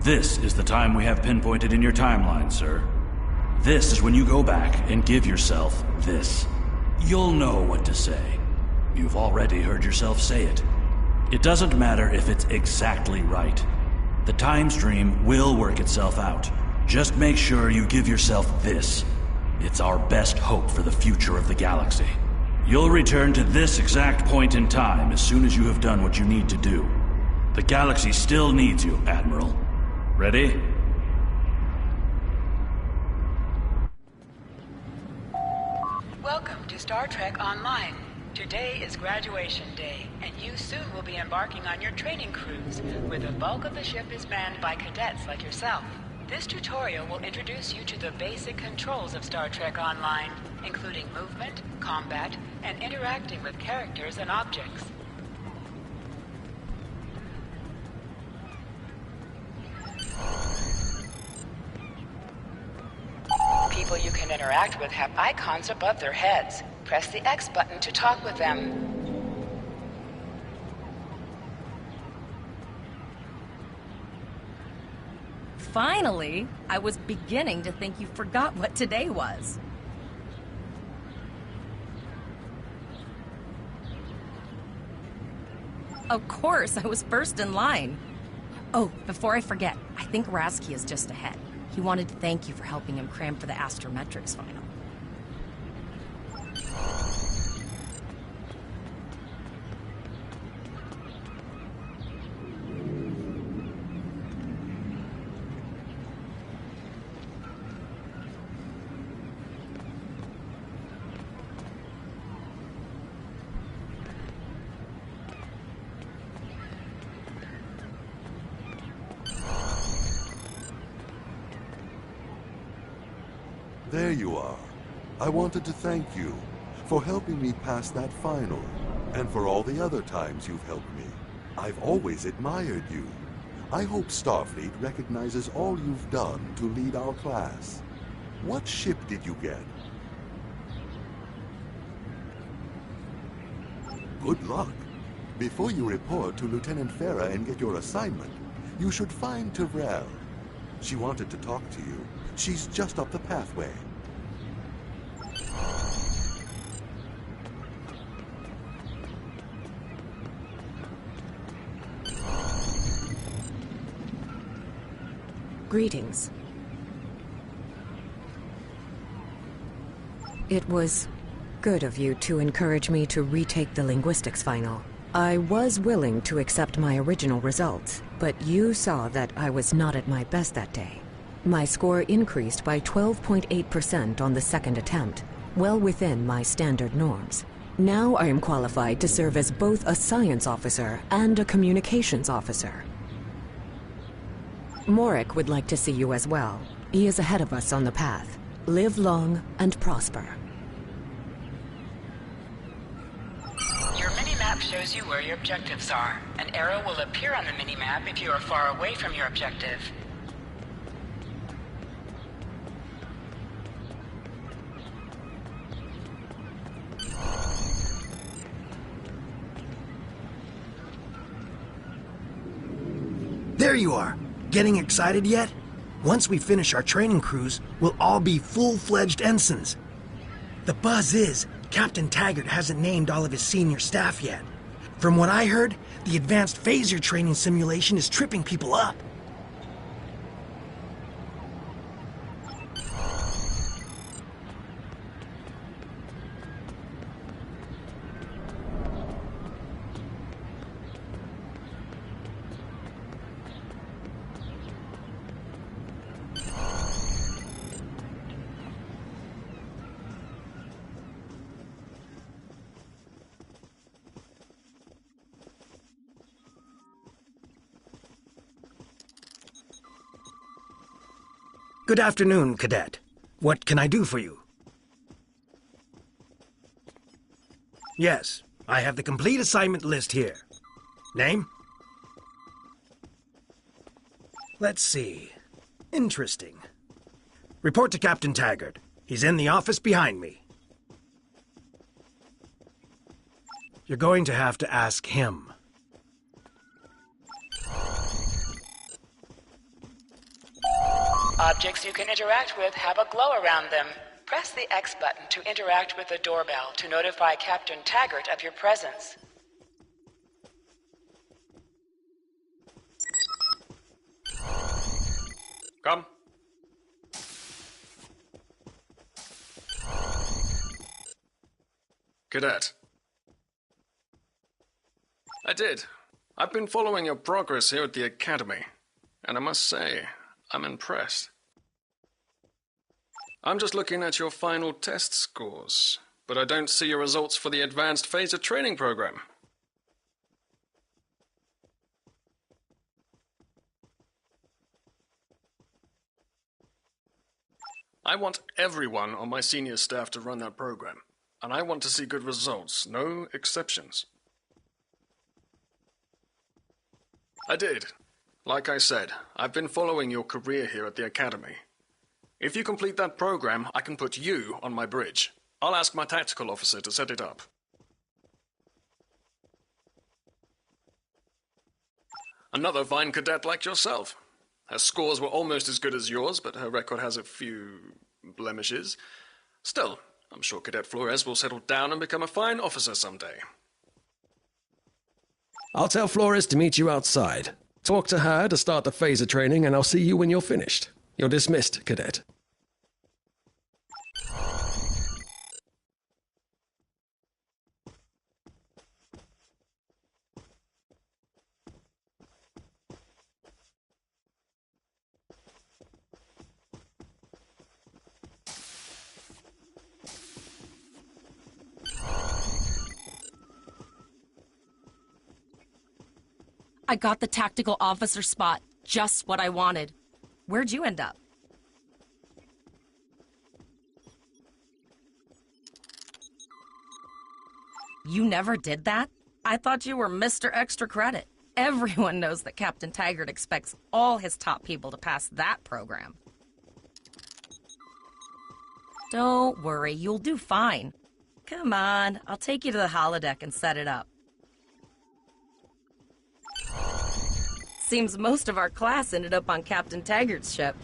This is the time we have pinpointed in your timeline, sir. This is when you go back and give yourself this. You'll know what to say. You've already heard yourself say it. It doesn't matter if it's exactly right. The time stream will work itself out. Just make sure you give yourself this. It's our best hope for the future of the galaxy. You'll return to this exact point in time as soon as you have done what you need to do. The galaxy still needs you, Admiral. Ready? Welcome to Star Trek Online. Today is graduation day, and you soon will be embarking on your training cruise, where the bulk of the ship is manned by cadets like yourself. This tutorial will introduce you to the basic controls of Star Trek Online, including movement, combat, and interacting with characters and objects. People you can interact with have icons above their heads. Press the X button to talk with them. Finally! I was beginning to think you forgot what today was. Of course, I was first in line. Oh, before I forget, I think Rasky is just ahead. He wanted to thank you for helping him cram for the Astrometrics final. There you are. I wanted to thank you for helping me pass that final, and for all the other times you've helped me. I've always admired you. I hope Starfleet recognizes all you've done to lead our class. What ship did you get? Good luck. Before you report to Lieutenant Farah and get your assignment, you should find Tyrell. She wanted to talk to you. She's just up the pathway. Greetings. It was good of you to encourage me to retake the linguistics final. I was willing to accept my original results, but you saw that I was not at my best that day. My score increased by 12.8% on the second attempt, well within my standard norms. Now I am qualified to serve as both a science officer and a communications officer. Morik would like to see you as well. He is ahead of us on the path. Live long and prosper. Your mini-map shows you where your objectives are. An arrow will appear on the mini-map if you are far away from your objective. There you are! Getting excited yet? Once we finish our training cruise, we'll all be full-fledged ensigns. The buzz is, Captain Taggart hasn't named all of his senior staff yet. From what I heard, the advanced phaser training simulation is tripping people up. Good afternoon, Cadet. What can I do for you? Yes, I have the complete assignment list here. Name? Let's see. Interesting. Report to Captain Taggart. He's in the office behind me. You're going to have to ask him. Objects you can interact with have a glow around them. Press the X button to interact with the doorbell to notify Captain Taggart of your presence. Come. Cadet. I did. I've been following your progress here at the Academy, and I must say, I'm impressed. I'm just looking at your final test scores, but I don't see your results for the Advanced Phaser Training Program. I want everyone on my senior staff to run that program, and I want to see good results, no exceptions. I did. Like I said, I've been following your career here at the Academy. If you complete that program, I can put you on my bridge. I'll ask my tactical officer to set it up. Another fine cadet like yourself. Her scores were almost as good as yours, but her record has a few blemishes. Still, I'm sure Cadet Flores will settle down and become a fine officer someday. I'll tell Flores to meet you outside. Talk to her to start the phaser training, and I'll see you when you're finished. You're dismissed, Cadet. I got the tactical officer spot. Just what I wanted. Where'd you end up? You never did that? I thought you were Mr. Extra Credit. Everyone knows that Captain Taggart expects all his top people to pass that program. Don't worry, you'll do fine. Come on, I'll take you to the holodeck and set it up. Seems most of our class ended up on Captain Taggart's ship.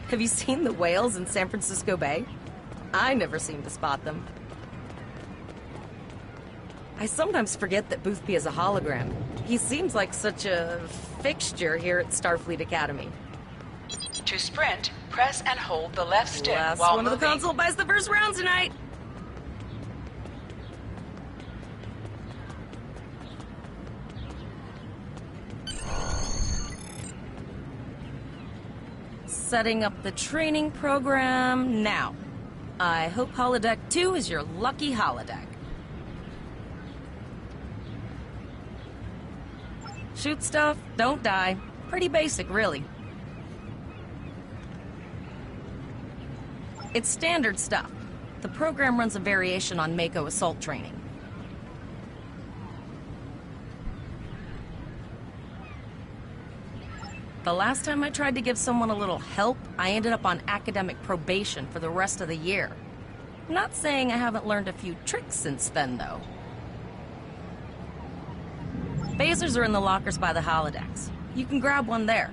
Have you seen the whales in San Francisco Bay? I never seem to spot them. I sometimes forget that Boothby is a hologram. He seems like such a fixture here at Starfleet Academy. To sprint, press and hold the left stick Last while one moving. of the console buys the first round tonight! Setting up the training program now. I hope Holodeck 2 is your lucky holodeck. Shoot stuff, don't die. Pretty basic, really. It's standard stuff. The program runs a variation on Mako assault training. The last time I tried to give someone a little help, I ended up on academic probation for the rest of the year. Not saying I haven't learned a few tricks since then, though. Phasers are in the lockers by the holodecks. You can grab one there.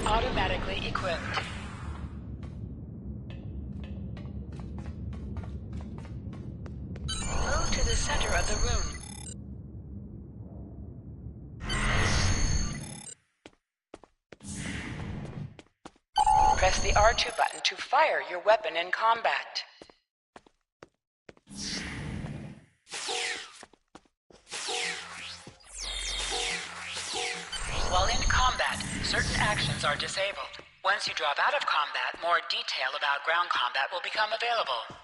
Automatically equipped. Move to the center of the room. Press the R2 button to fire your weapon in combat. While in combat, certain actions are disabled. Once you drop out of combat, more detail about ground combat will become available.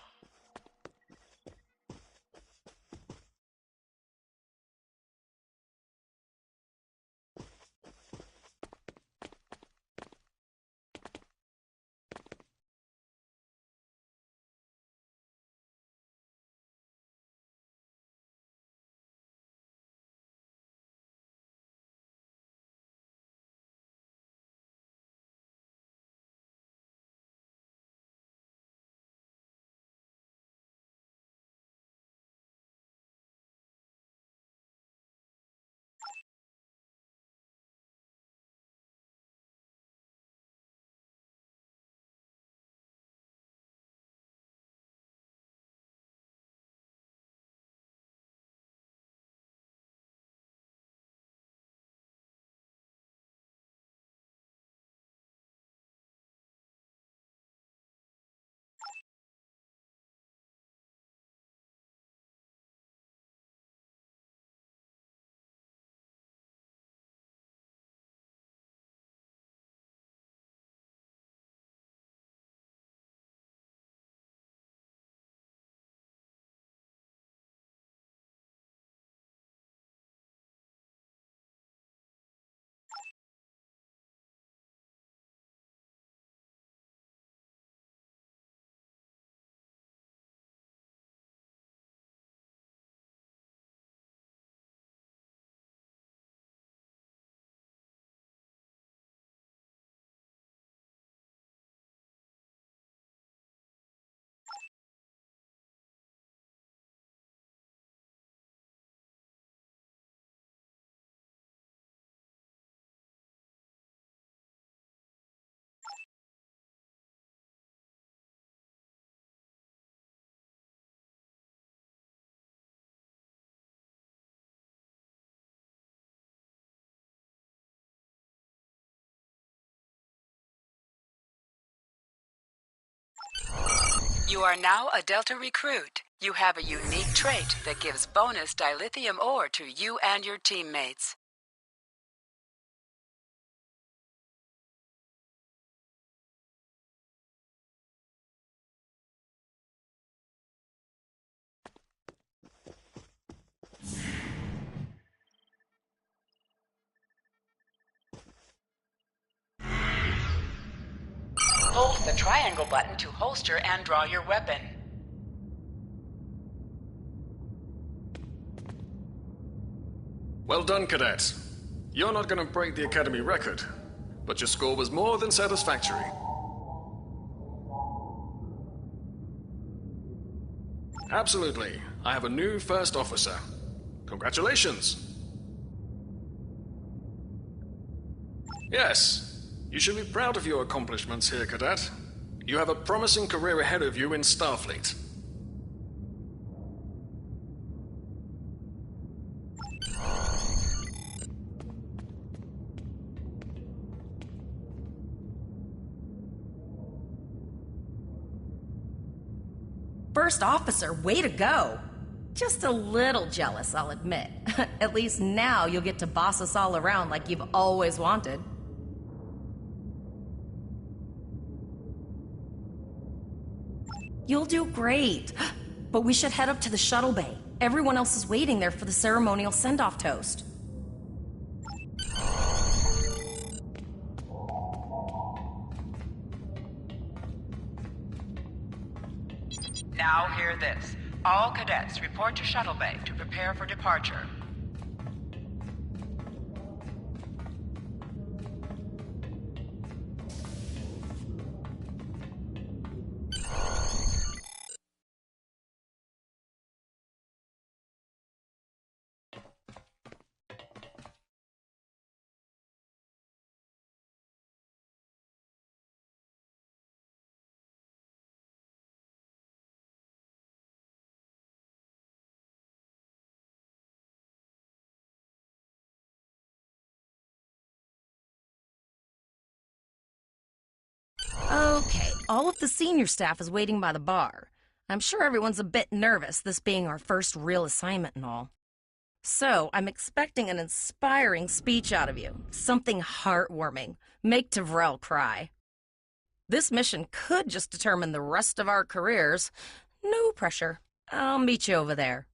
You are now a Delta recruit. You have a unique trait that gives bonus dilithium ore to you and your teammates. Hold the triangle button to holster and draw your weapon. Well done, Cadet. You're not going to break the Academy record, but your score was more than satisfactory. Absolutely. I have a new first officer. Congratulations. Yes, you should be proud of your accomplishments here, Cadet. You have a promising career ahead of you in Starfleet. First officer, way to go! Just a little jealous, I'll admit. At least now you'll get to boss us all around like you've always wanted. You'll do great. But we should head up to the shuttle bay. Everyone else is waiting there for the ceremonial send-off toast. Now hear this. All cadets report to shuttle bay to prepare for departure. Okay, all of the senior staff is waiting by the bar. I'm sure everyone's a bit nervous, this being our first real assignment and all. So, I'm expecting an inspiring speech out of you. Something heartwarming. Make Tavrel cry. This mission could just determine the rest of our careers. No pressure. I'll meet you over there.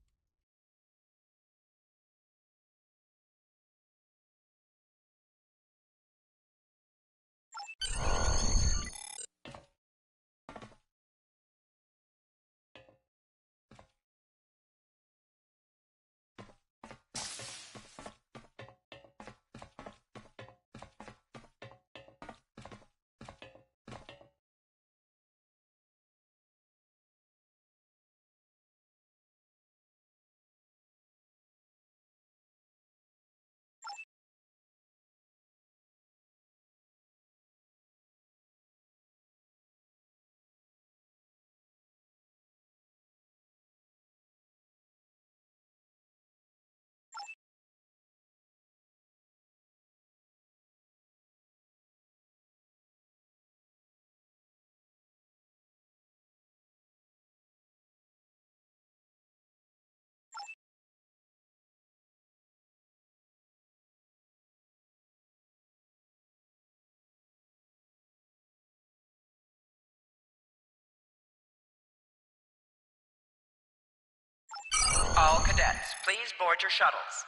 All cadets, please board your shuttles.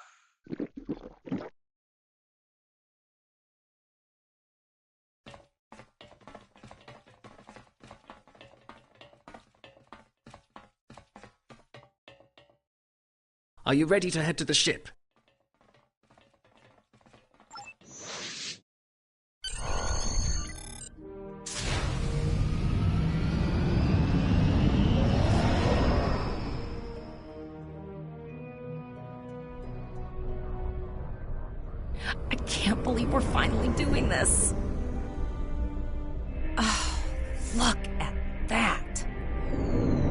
Are you ready to head to the ship? I can't believe we're finally doing this. Oh, look at that.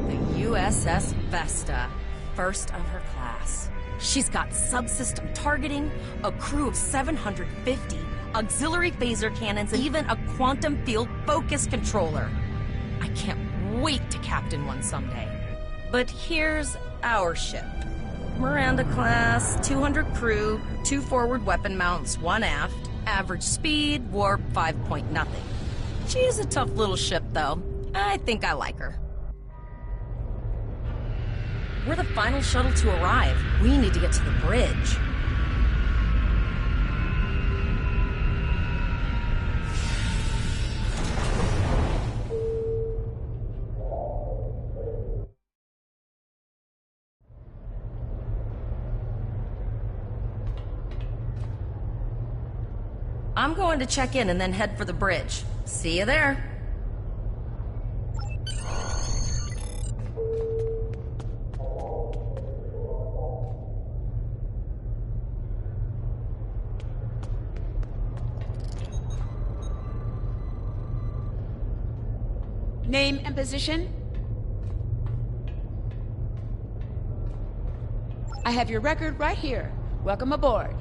The USS Vesta, first of her class. She's got subsystem targeting, a crew of 750, auxiliary phaser cannons, and even a quantum field focus controller. I can't wait to captain one someday. But here's our ship. Miranda class, 200 crew, 2 forward weapon mounts, 1 aft, average speed, warp 5 point nothing. She's a tough little ship, though. I think I like her. We're the final shuttle to arrive. We need to get to the bridge. I'm going to check in and then head for the bridge. See you there. Name and position? I have your record right here. Welcome aboard.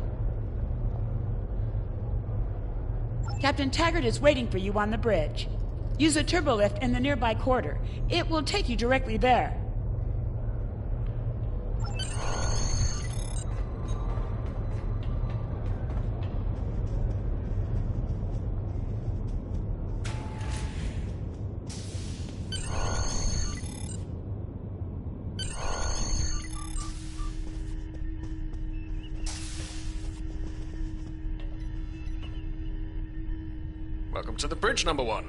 Captain Taggart is waiting for you on the bridge. Use a turbolift in the nearby quarter. It will take you directly there. Welcome to the bridge, number 1.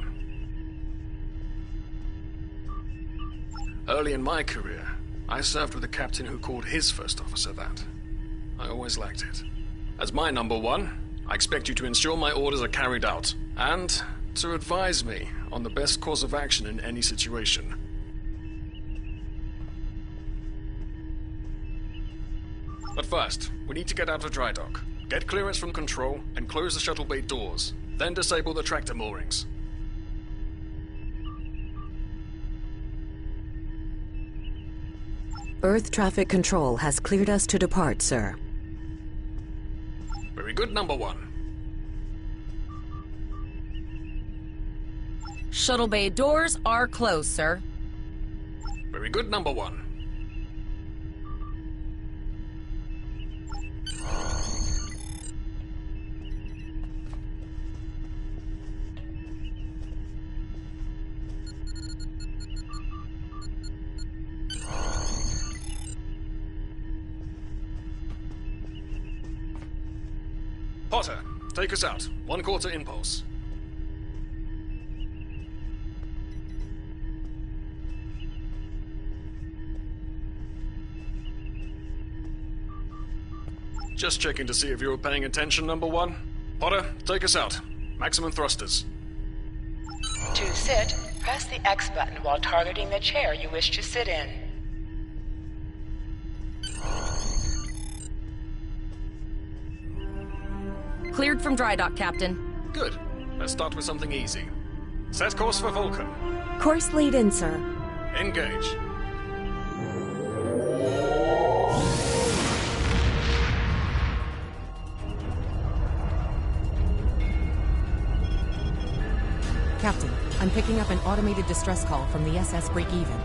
Early in my career, I served with a captain who called his first officer that. I always liked it. As my number 1, I expect you to ensure my orders are carried out, and to advise me on the best course of action in any situation. But first, we need to get out of dry dock, get clearance from control, and close the shuttle bay doors. Then disable the tractor moorings. Earth traffic control has cleared us to depart, sir. Very good, number 1. Shuttle bay doors are closed, sir. Very good, number one. Potter, take us out. 1/4 impulse. Just checking to see if you were paying attention, number one. Potter, take us out. Maximum thrusters. To sit, press the X button while targeting the chair you wish to sit in. Cleared from dry dock, Captain. Good. Let's start with something easy. Set course for Vulcan. Course lead in, sir. Engage. Captain, I'm picking up an automated distress call from the SS Break-Even.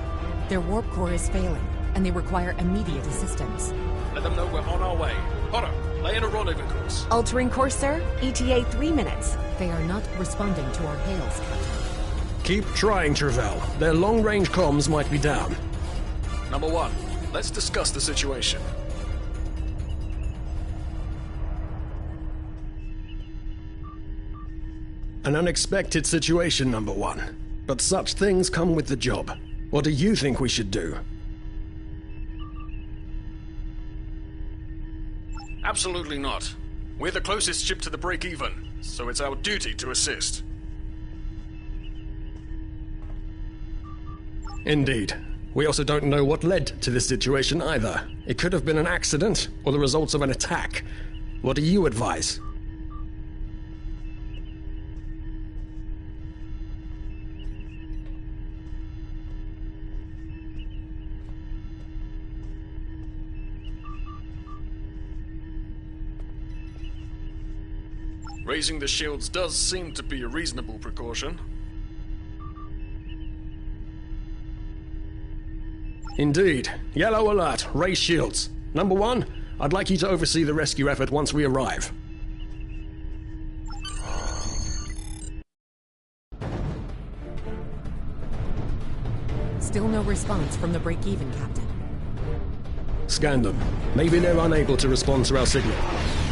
Their warp core is failing, and they require immediate assistance. Let them know we're on our way. Potter, lay in a rendezvous course. Altering course, sir. ETA 3 minutes. They are not responding to our hails, Captain. Keep trying, Travell. Their long-range comms might be down. Number one, let's discuss the situation. An unexpected situation, number one. But such things come with the job. What do you think we should do? Absolutely not. We're the closest ship to the break-even, so it's our duty to assist. Indeed. We also don't know what led to this situation either. It could have been an accident, or the results of an attack. What do you advise? Raising the shields does seem to be a reasonable precaution. Indeed. Yellow alert. Raise shields. Number one, I'd like you to oversee the rescue effort once we arrive. Still no response from the Break-Even, Captain. Scan them. Maybe they're unable to respond to our signal.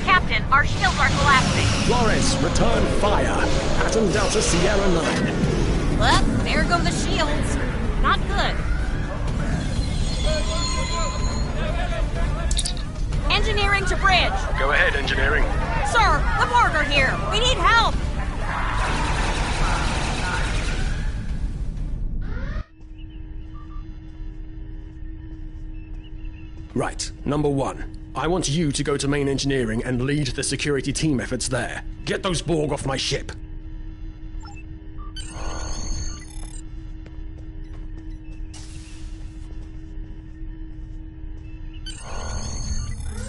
Captain, our shields are collapsing. Flores, return fire. Atom Delta Sierra 9. Well, there go the shields. Not good. Engineering to bridge. Go ahead, engineering. Sir, the Borg are here. We need help. Right. Number one. I want you to go to main engineering and lead the security team efforts there. Get those Borg off my ship.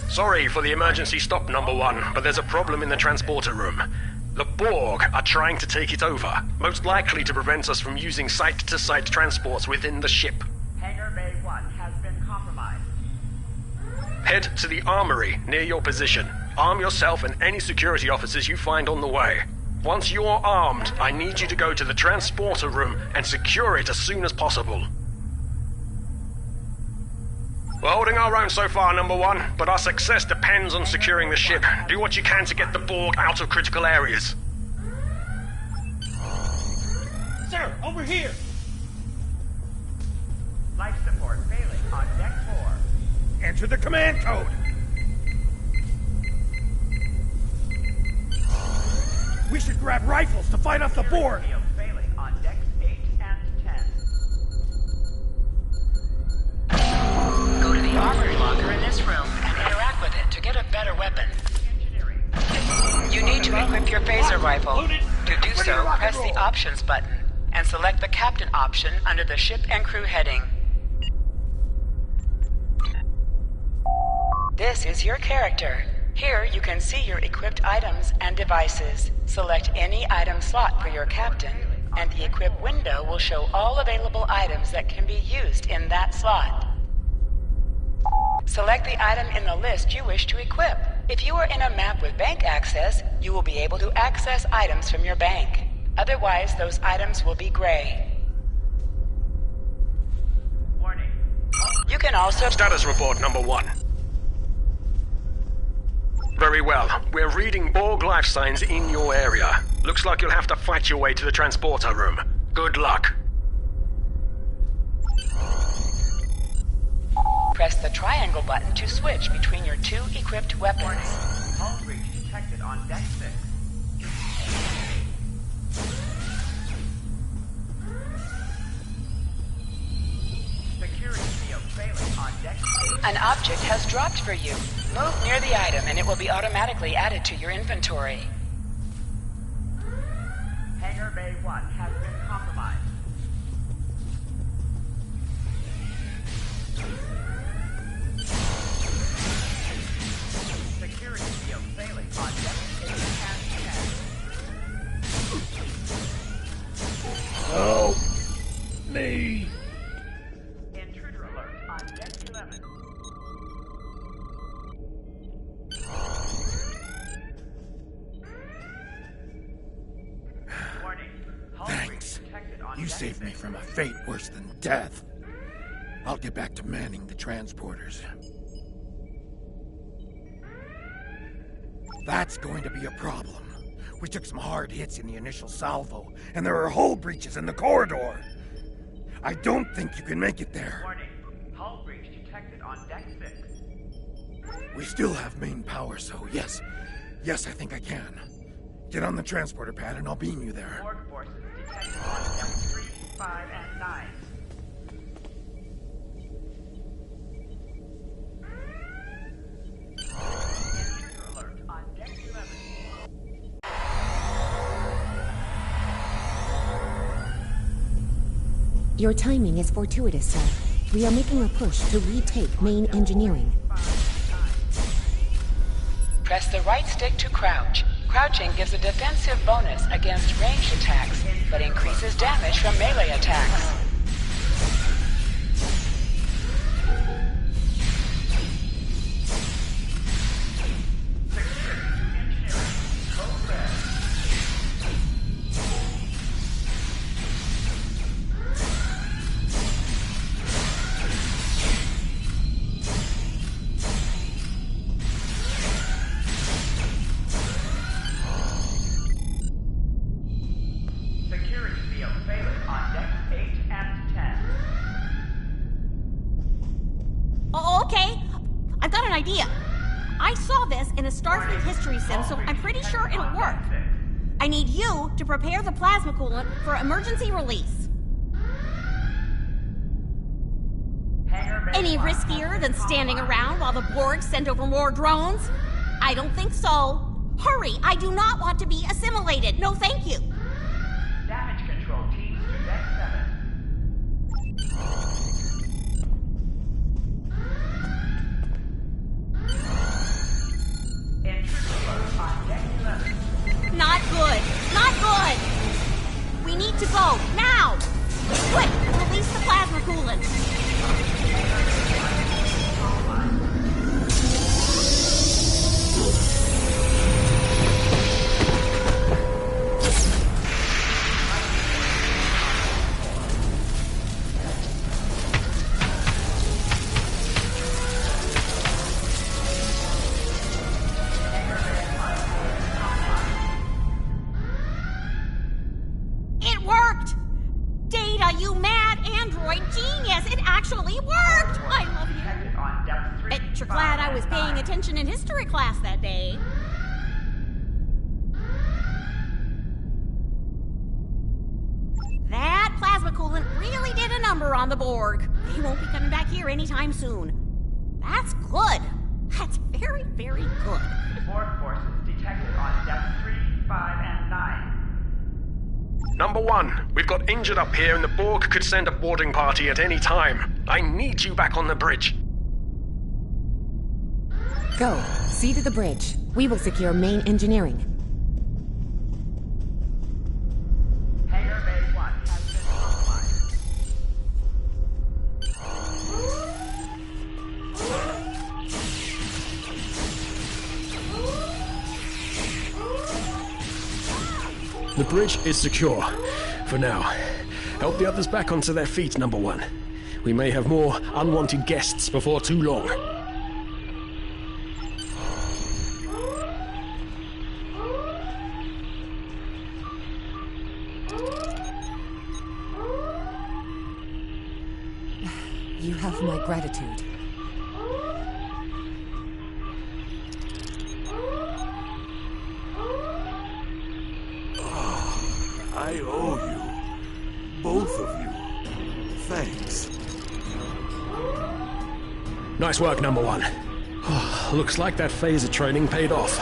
Sorry for the emergency stop, number one, but there's a problem in the transporter room. The Borg are trying to take it over, most likely to prevent us from using site-to-site transports within the ship. Hangar Bay 1 has been compromised. Head to the armory near your position. Arm yourself and any security officers you find on the way. Once you're armed, I need you to go to the transporter room and secure it as soon as possible. We're holding our own so far, number one, but our success depends on securing the ship. Do what you can to get the Borg out of critical areas. Sir, over here! Life support failing on deck 4. Enter the command code! We should grab rifles to fight off the Borg! Field failing on decks 8 and 10. Go to the armory locker in this room and interact with it to get a better weapon. You need to equip your phaser rifle. To do so, press the options button and select the captain option under the ship and crew heading. This is your character. Here you can see your equipped items and devices. Select any item slot for your captain and the equip window will show all available items that can be used in that slot. Select the item in the list you wish to equip. If you are in a map with bank access, you will be able to access items from your bank. Otherwise, those items will be gray. Warning. You can also... Status report number 1. Very well. We're reading Borg life signs in your area. Looks like you'll have to fight your way to the transporter room. Good luck. Press the triangle button to switch between your 2 equipped weapons. Hull breach detected on deck 6. Security field failing on deck 8. An object has dropped for you. Move near the item and it will be automatically added to your inventory. Hangar Bay 1 has been compromised. Security field failing on deck 8 and 10. Help me! Intruder alert on deck 11. Warning. Hull breach Thanks. detected on You deck saved me 6. from a fate worse than death. I'll get back to manning the transporters. That's going to be a problem. We took some hard hits in the initial salvo, and there are hull breaches in the corridor. I don't think you can make it there. Warning. Hull breach detected on deck 6. We still have main power, so yes. Yes, I think I can. Get on the transporter pad and I'll beam you there. Borg forces detected on deck 3, 5, and 9. Intruder alert on deck 11. Your timing is fortuitous, sir. We are making a push to retake main engineering. Press the right stick to crouch. Crouching gives a defensive bonus against ranged attacks, but increases damage from melee attacks. Security field failing on decks 8 and 10. Oh, okay. I've got an idea. I saw this in a Starfleet history sim, so I'm pretty sure it'll work. I need you to prepare the plasma coolant for emergency release. Any riskier than standing around while the Borg send over more drones? I don't think so. Hurry, I do not want to be assimilated. No, thank you. Damage control teams to deck 7. Intruder alert on deck 11. Not good. Not good. We need to go now. Quick, release the plasma coolant. It worked! Data, you mad android genius! It actually worked! I love you. Detected on depth 3. Bet you're glad I was paying attention in history class that day. That plasma coolant really did a number on the Borg. They won't be coming back here anytime soon. That's good. That's very, very good. Borg forces detected on depth 3, 5, and 9. Number 1, we've got injured up here and the Borg could send a boarding party at any time. I need you back on the bridge. Go. See to the bridge. We will secure main engineering. Hangar Bay The bridge is secure. For now. Help the others back onto their feet, number one. We may have more unwanted guests before too long. You have my gratitude. I owe you. Both of you. Thanks. Nice work, number one. Looks like that phaser training paid off.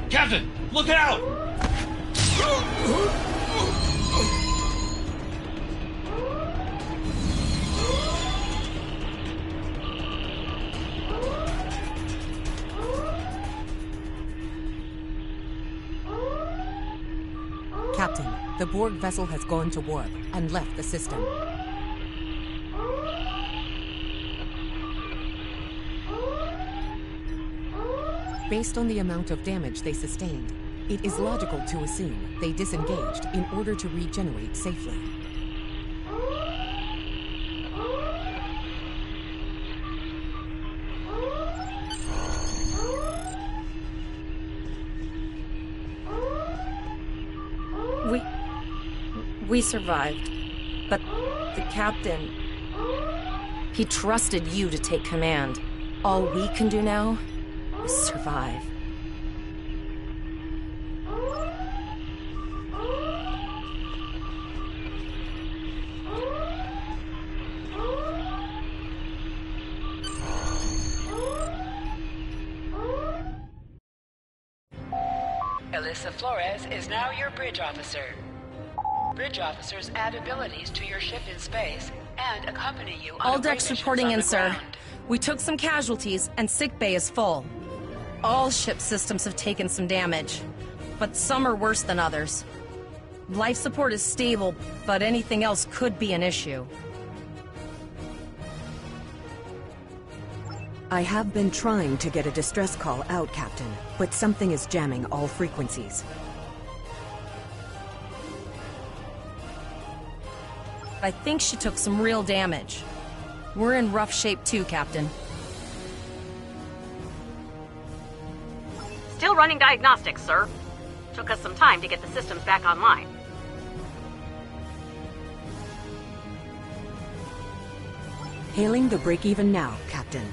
Captain, look out! Captain, the Borg vessel has gone to warp and left the system. Based on the amount of damage they sustained, it is logical to assume they disengaged in order to regenerate safely. We survived, but the captain, he trusted you to take command. All we can do now is survive. Alyssa Flores is now your bridge officer. Bridge officers add abilities to your ship in space and accompany you on All away decks missions reporting on in, the sir. ground. We took some casualties, and sickbay is full. All ship systems have taken some damage, but some are worse than others. Life support is stable, but anything else could be an issue. I have been trying to get a distress call out, Captain, but something is jamming all frequencies. I think she took some real damage. We're in rough shape too, Captain. Still running diagnostics, sir. Took us some time to get the systems back online. Hailing the break-even now, Captain.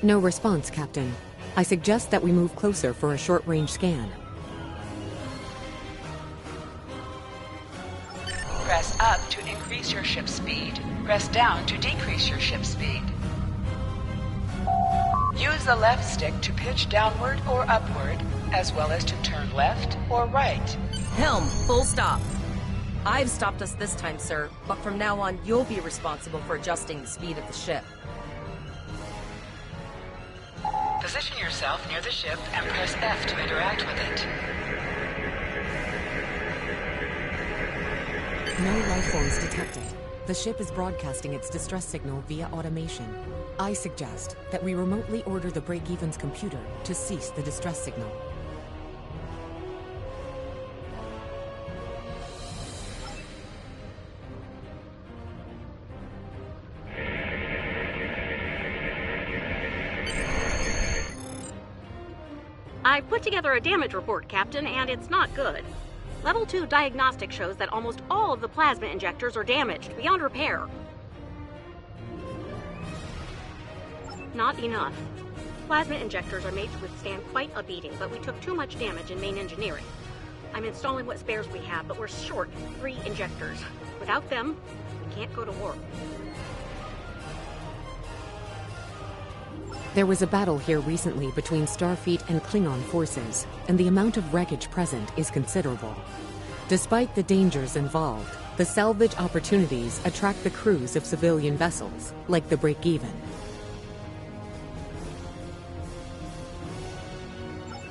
No response, Captain. I suggest that we move closer for a short-range scan. Press up to increase your ship's speed. Press down to decrease your ship's speed. Use the left stick to pitch downward or upward, as well as to turn left or right. Helm, full stop. I've stopped us this time, sir, but from now on, you'll be responsible for adjusting the speed of the ship. Position yourself near the ship and press F to interact with it. No life forms detected. The ship is broadcasting its distress signal via automation. I suggest that we remotely order the break-even's computer to cease the distress signal. I've put together a damage report, Captain, and it's not good. Level 2 diagnostic shows that almost all of the plasma injectors are damaged, beyond repair. Not enough. Plasma injectors are made to withstand quite a beating, but we took too much damage in main engineering. I'm installing what spares we have, but we're short 3 injectors. Without them, we can't go to work. There was a battle here recently between Starfleet and Klingon forces, and the amount of wreckage present is considerable. Despite the dangers involved, the salvage opportunities attract the crews of civilian vessels, like the Break-Even.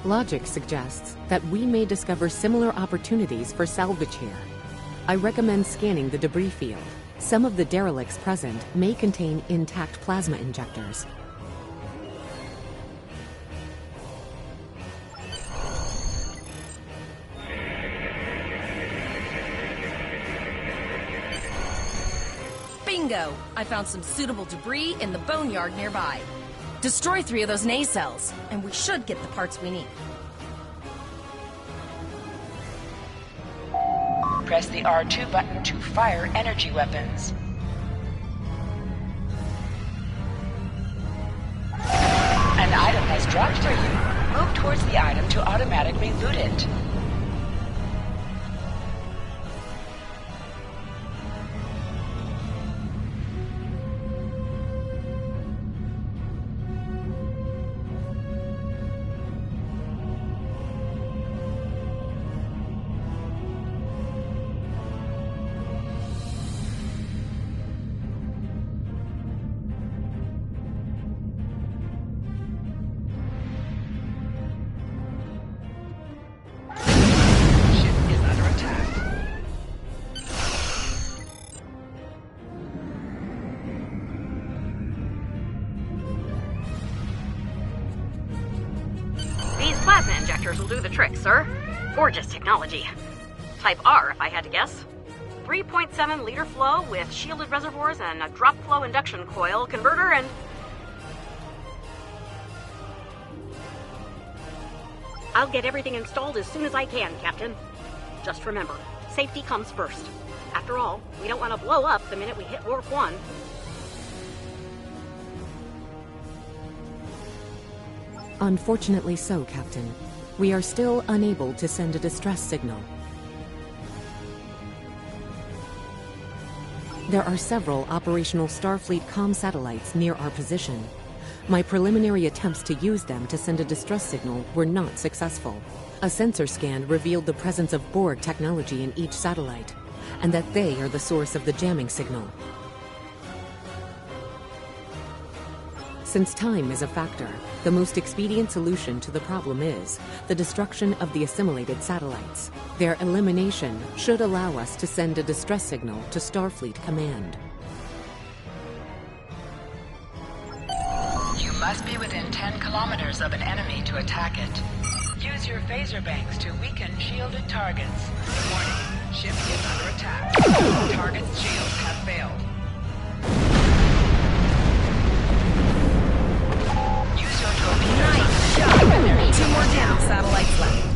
Logic suggests that we may discover similar opportunities for salvage here. I recommend scanning the debris field. Some of the derelicts present may contain intact plasma injectors. Bingo! I found some suitable debris in the boneyard nearby. Destroy 3 of those nacelles, and we should get the parts we need. Press the R2 button to fire energy weapons. An item has dropped for you. Move towards the item to automatically loot it. Plasma injectors will do the trick, sir. Gorgeous technology. Type R, if I had to guess. 3.7 liter flow with shielded reservoirs and a drop flow induction coil converter and... I'll get everything installed as soon as I can, Captain. Just remember, safety comes first. After all, we don't want to blow up the minute we hit Warp 1. Unfortunately so, Captain. We are still unable to send a distress signal. There are several operational Starfleet comm satellites near our position. My preliminary attempts to use them to send a distress signal were not successful. A sensor scan revealed the presence of Borg technology in each satellite, and that they are the source of the jamming signal. Since time is a factor, the most expedient solution to the problem is the destruction of the assimilated satellites. Their elimination should allow us to send a distress signal to Starfleet Command. You must be within 10 kilometers of an enemy to attack it. Use your phaser banks to weaken shielded targets. Warning, ship is under attack. Target's shields have failed. Use your torpedoes on the ship when there are 2 more down satellites left.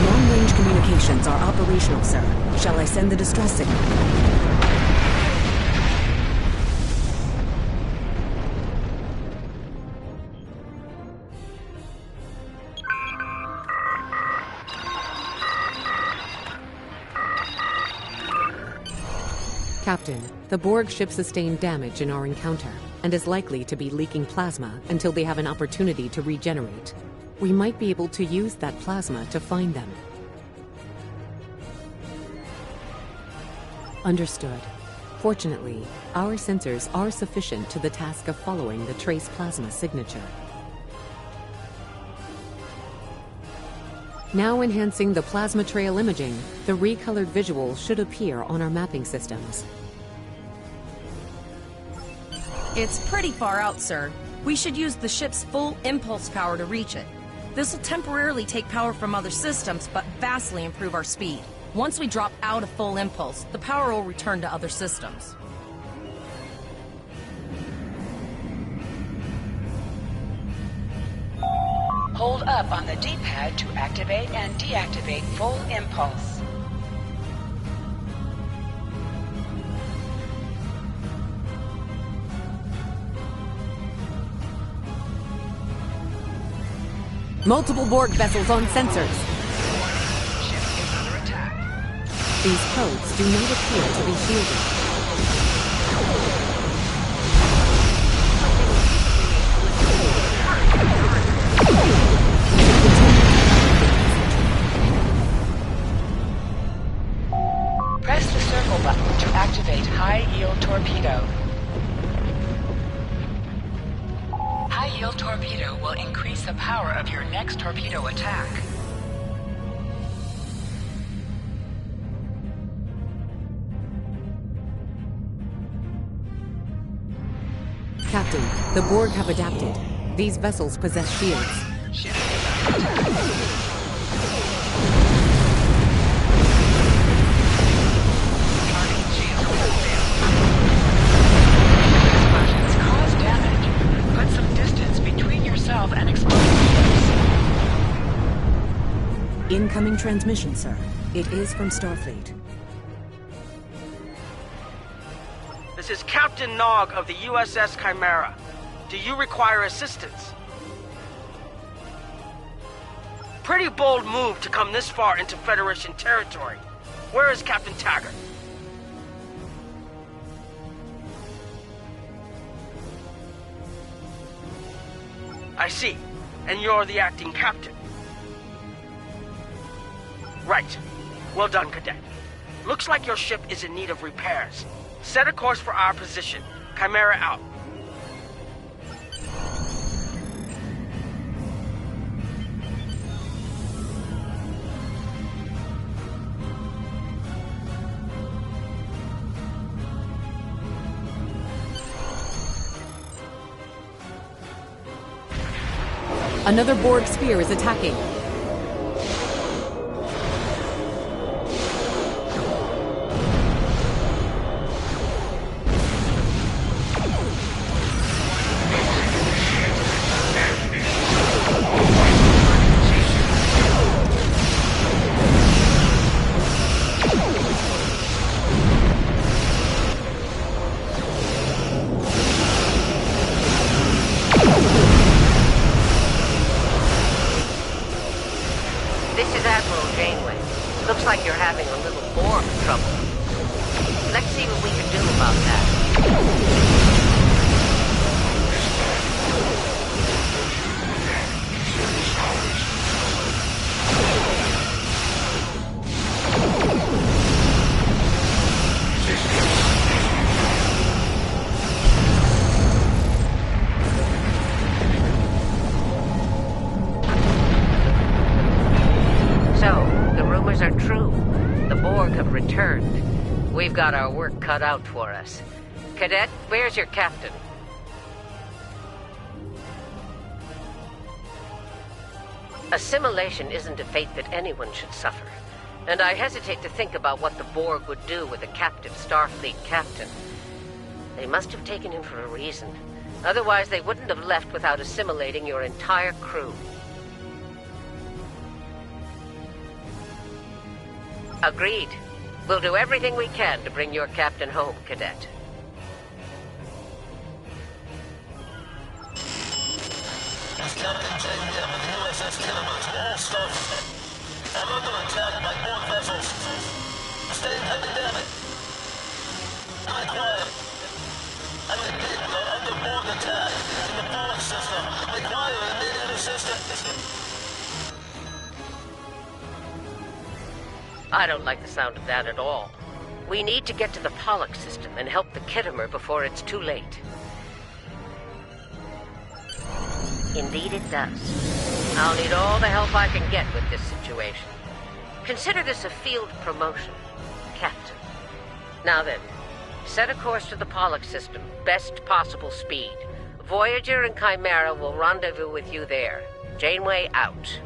Long-range communications are operational, sir. Shall I send the distress signal? Captain, the Borg ship sustained damage in our encounter and is likely to be leaking plasma until they have an opportunity to regenerate. We might be able to use that plasma to find them. Understood. Fortunately, our sensors are sufficient to the task of following the trace plasma signature. Now enhancing the plasma trail imaging, the recolored visual should appear on our mapping systems. It's pretty far out, sir. We should use the ship's full impulse power to reach it. This will temporarily take power from other systems, but vastly improve our speed. Once we drop out of full impulse, the power will return to other systems. Hold up on the D-pad to activate and deactivate full impulse. Multiple Borg vessels on sensors. Ship is under attack. These codes do not appear to be shielded. Press the circle button to activate high-yield torpedo. High-yield torpedo increase the power of your next torpedo attack. Captain, the Borg have adapted. These vessels possess shields. Ship is under attack. Target shield has failed. Explosions cause damage. Put some distance between yourself and explosives. Incoming transmission, sir. It is from Starfleet. This is Captain Nog of the USS Chimera. Do you require assistance? Pretty bold move to come this far into Federation territory. Where is Captain Taggart? I see. And you're the acting captain. Right. Well done, Cadet. Looks like your ship is in need of repairs. Set a course for our position. Chimera out. Another Borg sphere is attacking. Looks like you're having a little Borg trouble. Let's see what we can do about that. Are true. The Borg have returned. We've got our work cut out for us. Cadet, where's your captain? Assimilation isn't a fate that anyone should suffer, and I hesitate to think about what the Borg would do with a captive Starfleet captain. They must have taken him for a reason. Otherwise, they wouldn't have left without assimilating your entire crew. Agreed. We'll do everything we can to bring your captain home, Cadet. It's Captain J.M. of the USS Kinema to all Starfleet. I'm under attack by Borg vessels. Sustain heavy damage. Be quiet. I repeat, we are under Borg attack in the Borg system. Require immediate assistance. I don't like the sound of that at all. We need to get to the Pollux system and help the Khitomer before it's too late. Indeed it does. I'll need all the help I can get with this situation. Consider this a field promotion, Captain. Now then, set a course to the Pollux system, best possible speed. Voyager and Chimera will rendezvous with you there. Janeway out.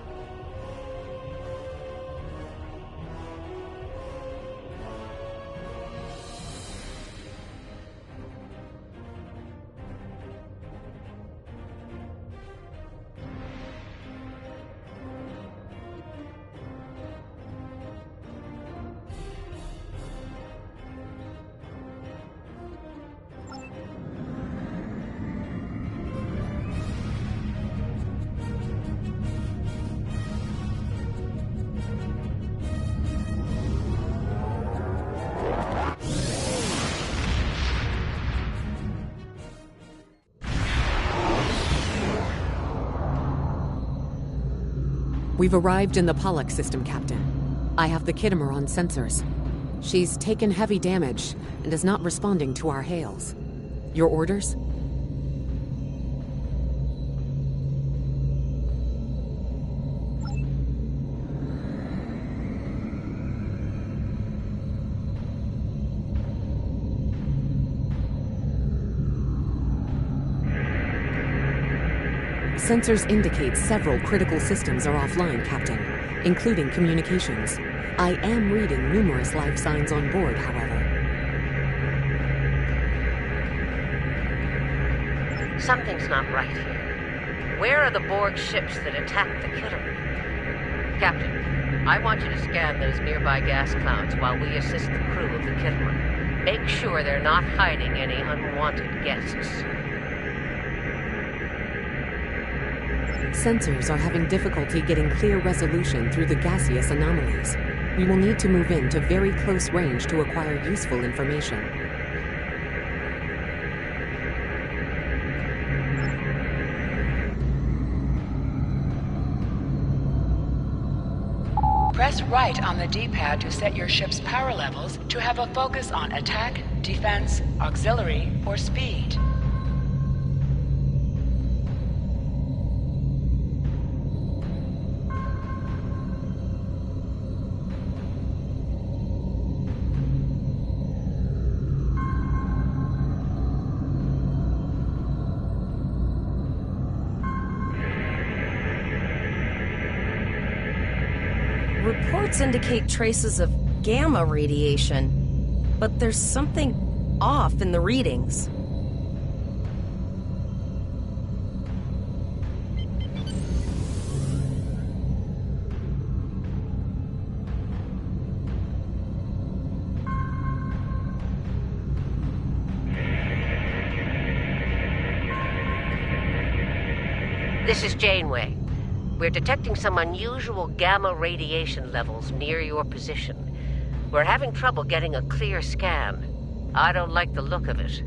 We've arrived in the Pollux system, Captain. I have the Khitomer on sensors. She's taken heavy damage and is not responding to our hails. Your orders? Sensors indicate several critical systems are offline, Captain, including communications. I am reading numerous life signs on board, however. Something's not right here. Where are the Borg ships that attacked the Kittimer? Captain, I want you to scan those nearby gas clouds while we assist the crew of the Kittimer. Make sure they're not hiding any unwanted guests. Sensors are having difficulty getting clear resolution through the gaseous anomalies. We will need to move into very close range to acquire useful information. Press right on the D-pad to set your ship's power levels to have a focus on attack, defense, auxiliary, or speed. Reports indicate traces of gamma radiation, but there's something off in the readings. This is Janeway. We're detecting some unusual gamma radiation levels near your position. We're having trouble getting a clear scan. I don't like the look of it.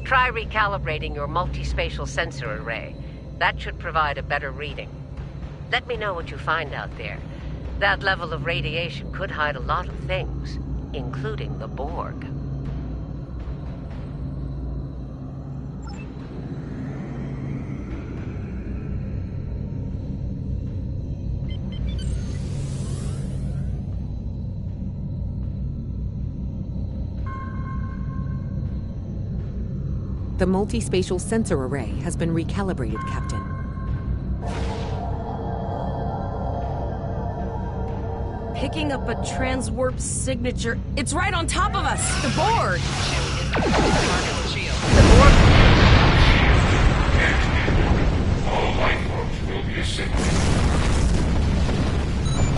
Try recalibrating your multispatial sensor array. That should provide a better reading. Let me know what you find out there. That level of radiation could hide a lot of things, including the Borg. The multispatial sensor array has been recalibrated, Captain. Picking up a transwarp signature. It's right on top of us! The Borg! All life forms will be assimilated.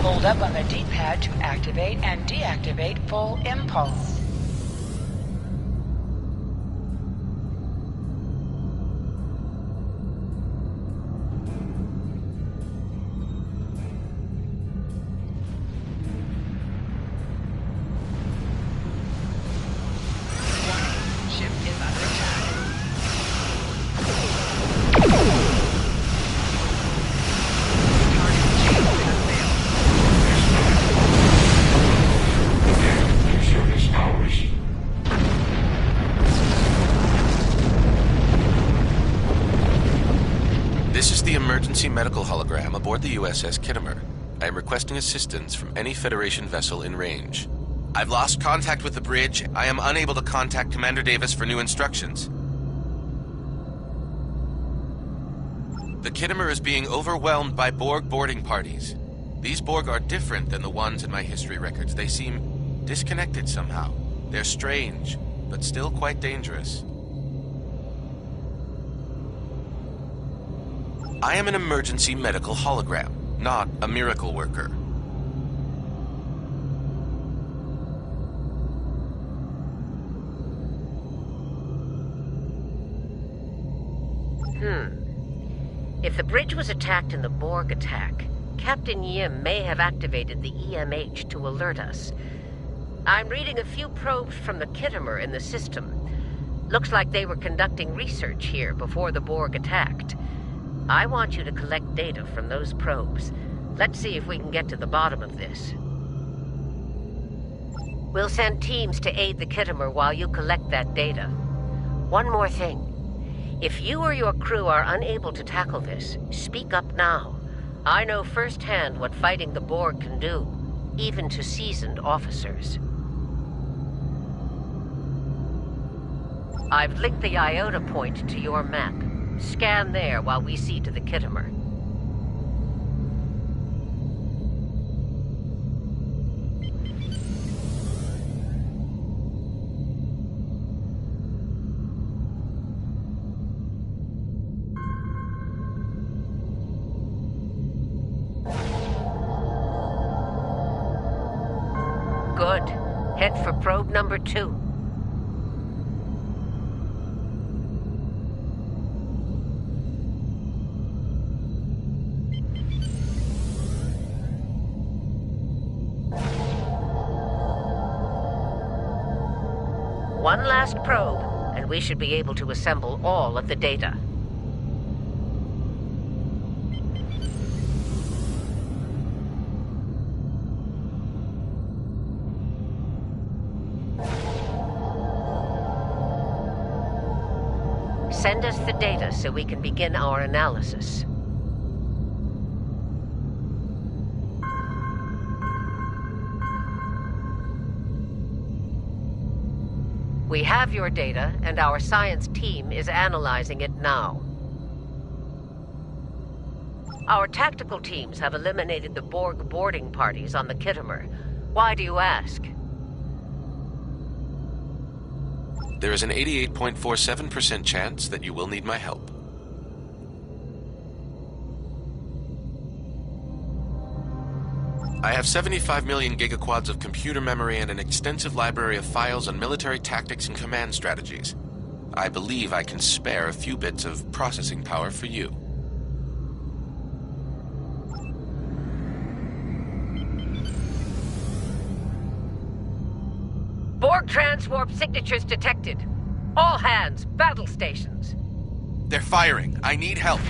Hold up on the D-pad to activate and deactivate full impulse. Emergency medical hologram aboard the USS Kittimer. I am requesting assistance from any Federation vessel in range. I've lost contact with the bridge. I am unable to contact Commander Davis for new instructions. The Kittimer is being overwhelmed by Borg boarding parties. These Borg are different than the ones in my history records. They seem disconnected somehow. They're strange, but still quite dangerous. I am an emergency medical hologram, not a miracle worker. If the bridge was attacked in the Borg attack, Captain Yim may have activated the EMH to alert us. I'm reading a few probes from the Kittimer in the system. Looks like they were conducting research here before the Borg attacked. I want you to collect data from those probes. Let's see if we can get to the bottom of this. We'll send teams to aid the Khitomer while you collect that data. One more thing. If you or your crew are unable to tackle this, speak up now. I know firsthand what fighting the Borg can do, even to seasoned officers. I've linked the Iota point to your map. Scan there while we see to the Khitomer. Good. Head for probe number 2. One last probe, and we should be able to assemble all of the data. Send us the data so we can begin our analysis. We have your data, and our science team is analyzing it now. Our tactical teams have eliminated the Borg boarding parties on the Khitomer. Why do you ask? There is an 88.47% chance that you will need my help. I have 75 million gigaquads of computer memory and an extensive library of files on military tactics and command strategies. I believe I can spare a few bits of processing power for you. Borg transwarp signatures detected. All hands, battle stations. They're firing. I need help.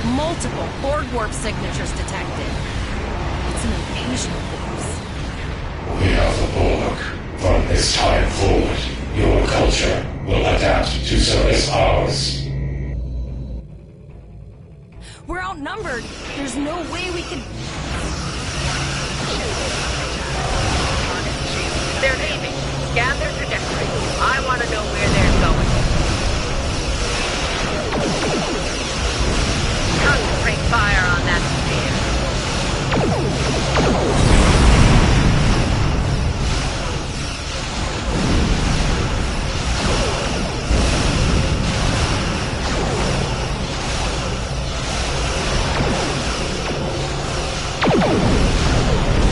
Multiple Borg warp signatures detected. It's an invasion force. We are the Borg. From this time forward, your culture will adapt to service ours. We're outnumbered. There's no way we can... They're leaving. Scan their trajectory. I want to know where they're going. Concentrate fire on that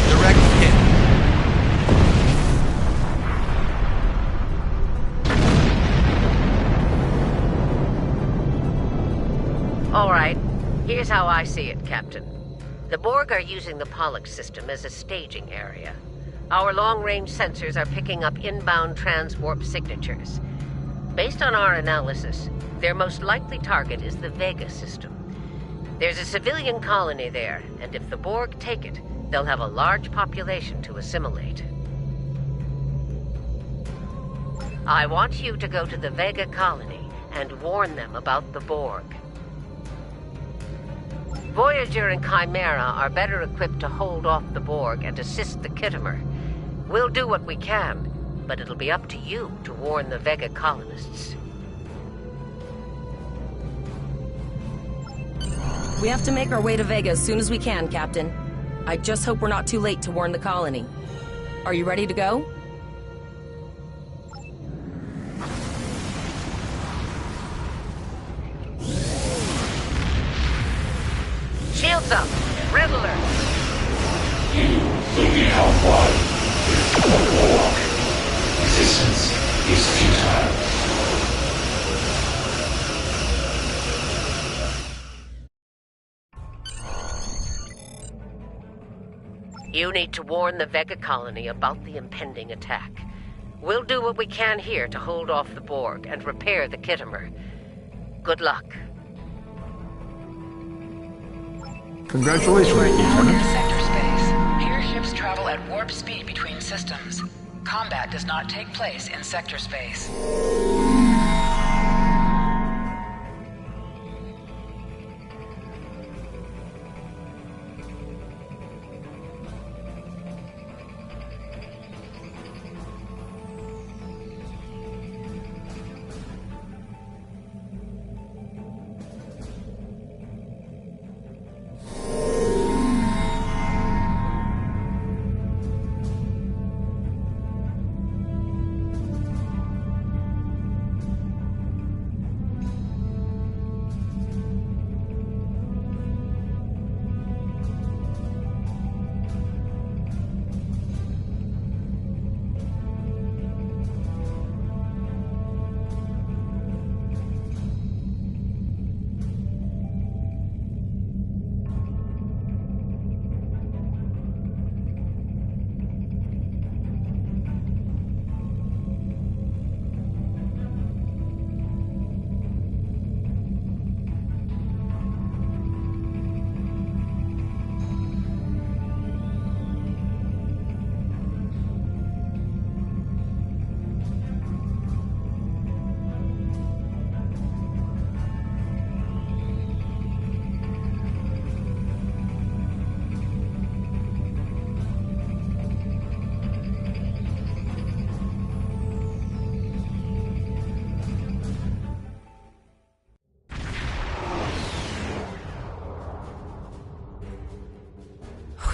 Direct hit. All right. Here's how I see it, Captain. The Borg are using the Pollux system as a staging area. Our long-range sensors are picking up inbound transwarp signatures. Based on our analysis, their most likely target is the Vega system. There's a civilian colony there, and if the Borg take it, they'll have a large population to assimilate. I want you to go to the Vega colony and warn them about the Borg. Voyager and Chimera are better equipped to hold off the Borg and assist the Khitomer. We'll do what we can, but it'll be up to you to warn the Vega colonists. We have to make our way to Vega as soon as we can, Captain. I just hope we're not too late to warn the colony. Are you ready to go? Shields up! Red alert! You will become one with the Borg. Resistance is futile. You need to warn the Vega colony about the impending attack. We'll do what we can here to hold off the Borg and repair the Kittimer. Good luck. Congratulations, We're now in Lieutenant. sector space. Here ships travel at warp speed between systems. Combat does not take place in sector space.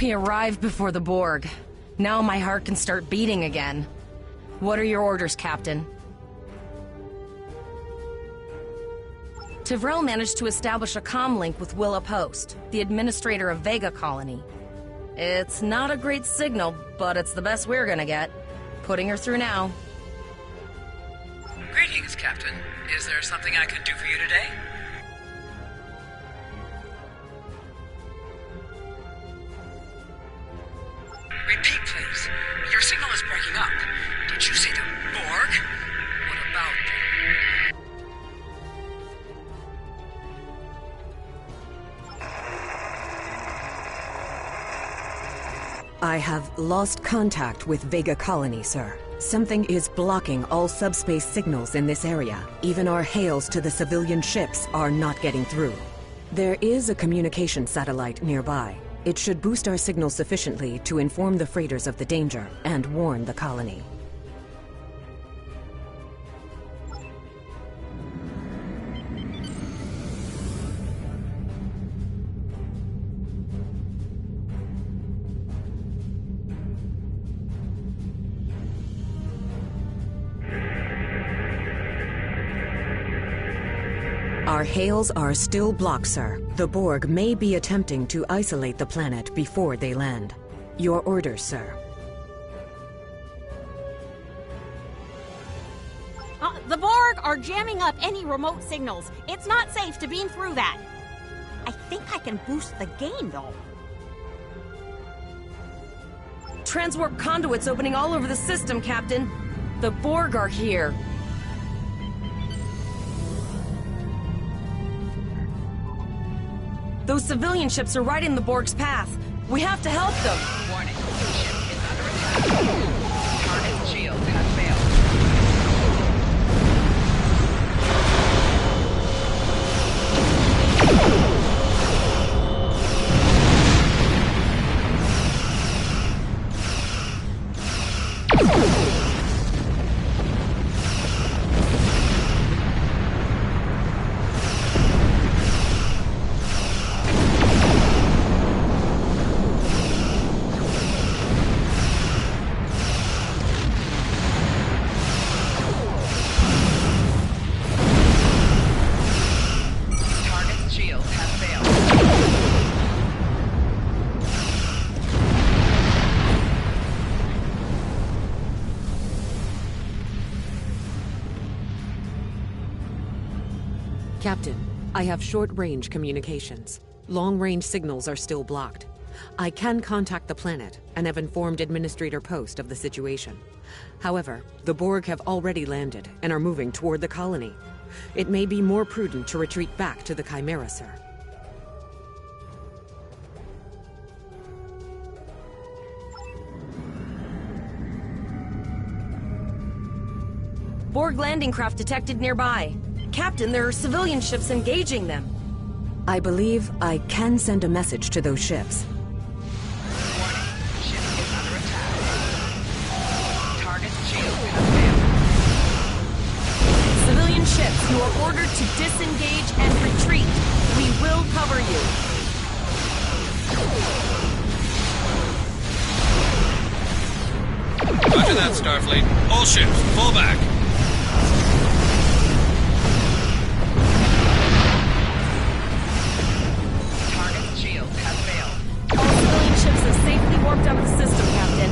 We arrived before the Borg. Now my heart can start beating again. What are your orders, Captain? Tivrell managed to establish a comm link with Willa Post, the administrator of Vega Colony. It's not a great signal, but it's the best we're gonna get. Putting her through now. Greetings, Captain. Is there something I can do for you today? Repeat, please. Your signal is breaking up. Did you say the Borg? What about I have lost contact with Vega Colony, sir. Something is blocking all subspace signals in this area. Even our hails to the civilian ships are not getting through. There is a communication satellite nearby. It should boost our signal sufficiently to inform the freighters of the danger and warn the colony. Our hails are still blocked, sir. The Borg may be attempting to isolate the planet before they land. Your orders, sir. The Borg are jamming up any remote signals. It's not safe to beam through that. I think I can boost the gain, though. Transwarp conduits opening all over the system, Captain. The Borg are here. Those civilian ships are right in the Borg's path. We have to help them. Warning. Ship is under attack. Target shields have failed. Captain, I have short-range communications. Long-range signals are still blocked. I can contact the planet and have informed Administrator Post of the situation. However, the Borg have already landed and are moving toward the colony. It may be more prudent to retreat back to the Chimera, sir. Borg landing craft detected nearby. Captain, there are civilian ships engaging them. I believe I can send a message to those ships. Civilian ships, you are ordered to disengage and retreat. We will cover you. Roger that, Starfleet. All ships, fall back. Target's shields have failed. All civilian ships have safely warped out of the system, Captain.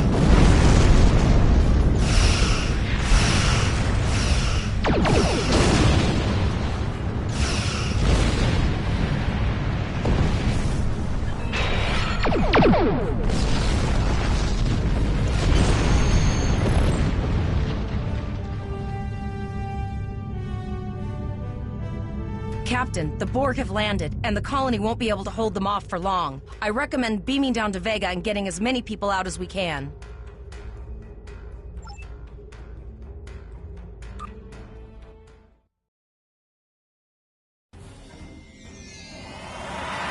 Captain, the Borg have landed, and the colony won't be able to hold them off for long. I recommend beaming down to Vega and getting as many people out as we can.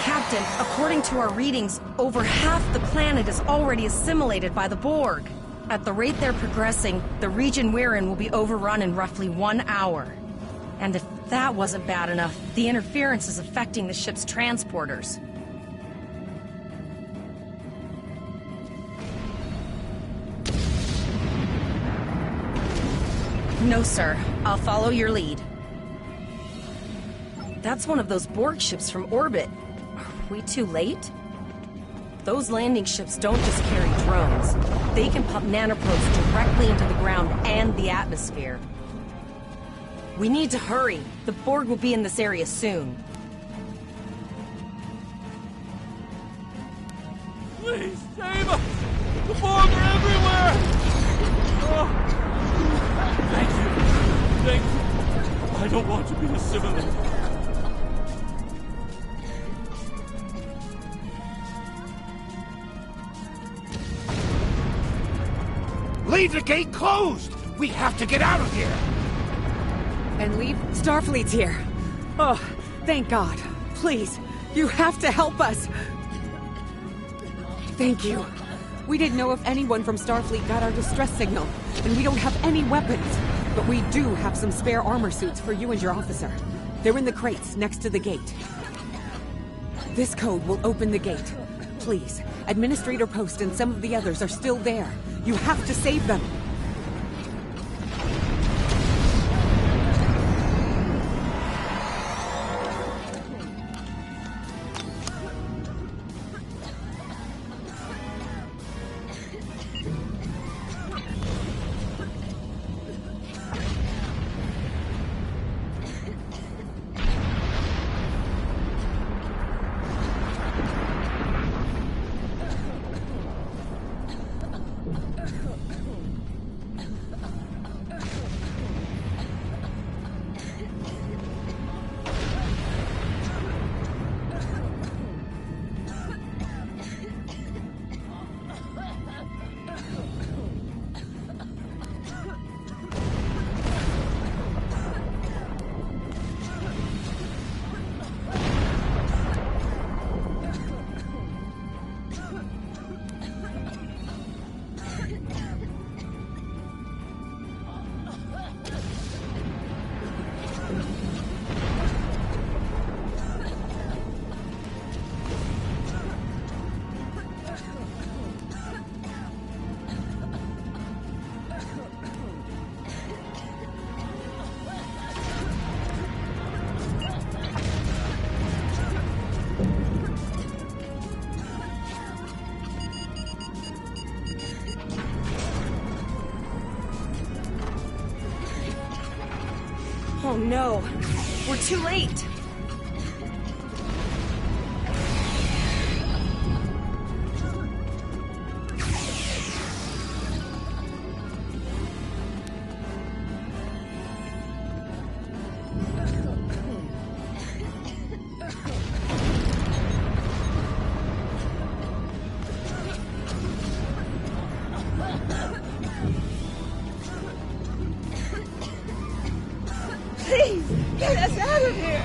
Captain, according to our readings, over half the planet is already assimilated by the Borg. At the rate they're progressing, the region we're in will be overrun in roughly 1 hour. And if that wasn't bad enough, the interference is affecting the ship's transporters. No, sir. I'll follow your lead. That's one of those Borg ships from orbit. Are we too late? Those landing ships don't just carry drones. They can pump nanoprobes directly into the ground and the atmosphere. We need to hurry. The Borg will be in this area soon. Please, save us! The Borg are everywhere! Oh. Thank you. Thank you. I don't want to be assimilated. Leave the gate closed! We have to get out of here! And leave? Starfleet's here. Oh, thank God. Please, you have to help us. Thank you. We didn't know if anyone from Starfleet got our distress signal, and we don't have any weapons. But we do have some spare armor suits for you and your officer. They're in the crates next to the gate. This code will open the gate. Please, Administrator Post and some of the others are still there. You have to save them. Oh no. We're too late. Please, get us out of here!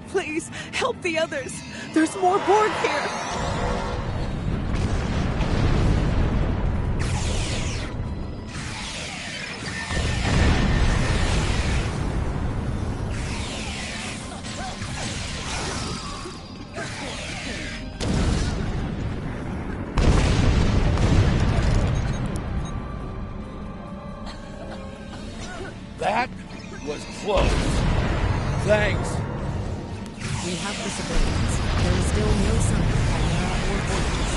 Please, help the others. There's more Borg here. That was close. Thanks. We have the civilians. There is still no sign of Chimera or Vortex.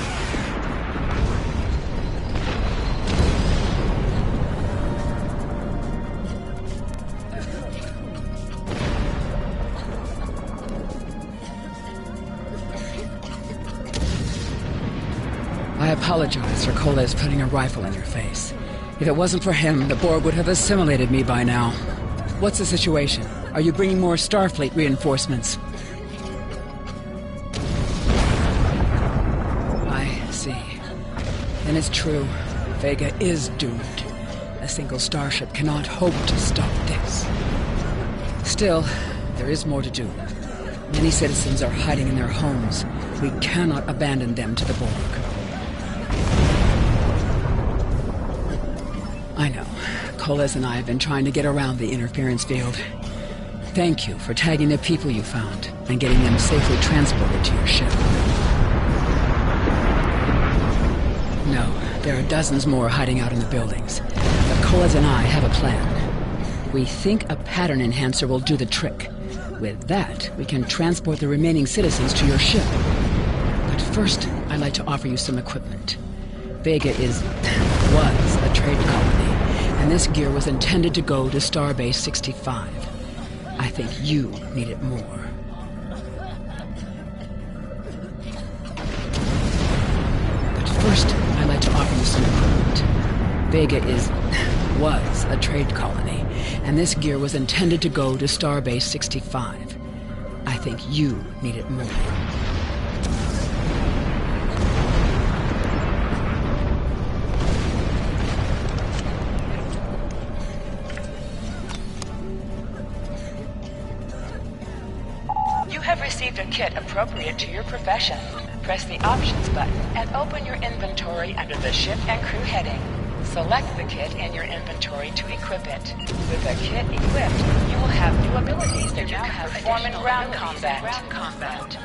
I apologize for Koles putting a rifle in your face. If it wasn't for him, the Borg would have assimilated me by now. What's the situation? Are you bringing more Starfleet reinforcements? And it's true. Vega is doomed. A single starship cannot hope to stop this. Still, there is more to do. Many citizens are hiding in their homes. We cannot abandon them to the Borg. I know. Koles and I have been trying to get around the interference field. Thank you for tagging the people you found and getting them safely transported to your ship. No, there are dozens more hiding out in the buildings. But Koles and I have a plan. We think a pattern enhancer will do the trick. With that, we can transport the remaining citizens to your ship. But first, I'd like to offer you some equipment. Vega was a trade colony, and this gear was intended to go to Starbase 65. I think you need it more. But first, I'd like to offer you some equipment. Vega was a trade colony, and this gear was intended to go to Starbase 65. I think you need it more. You have received a kit appropriate to your profession. Press the Options button and open your inventory under the Ship and Crew heading. Select the kit in your inventory to equip it. With the kit equipped, you will have new abilities that you can perform in ground combat.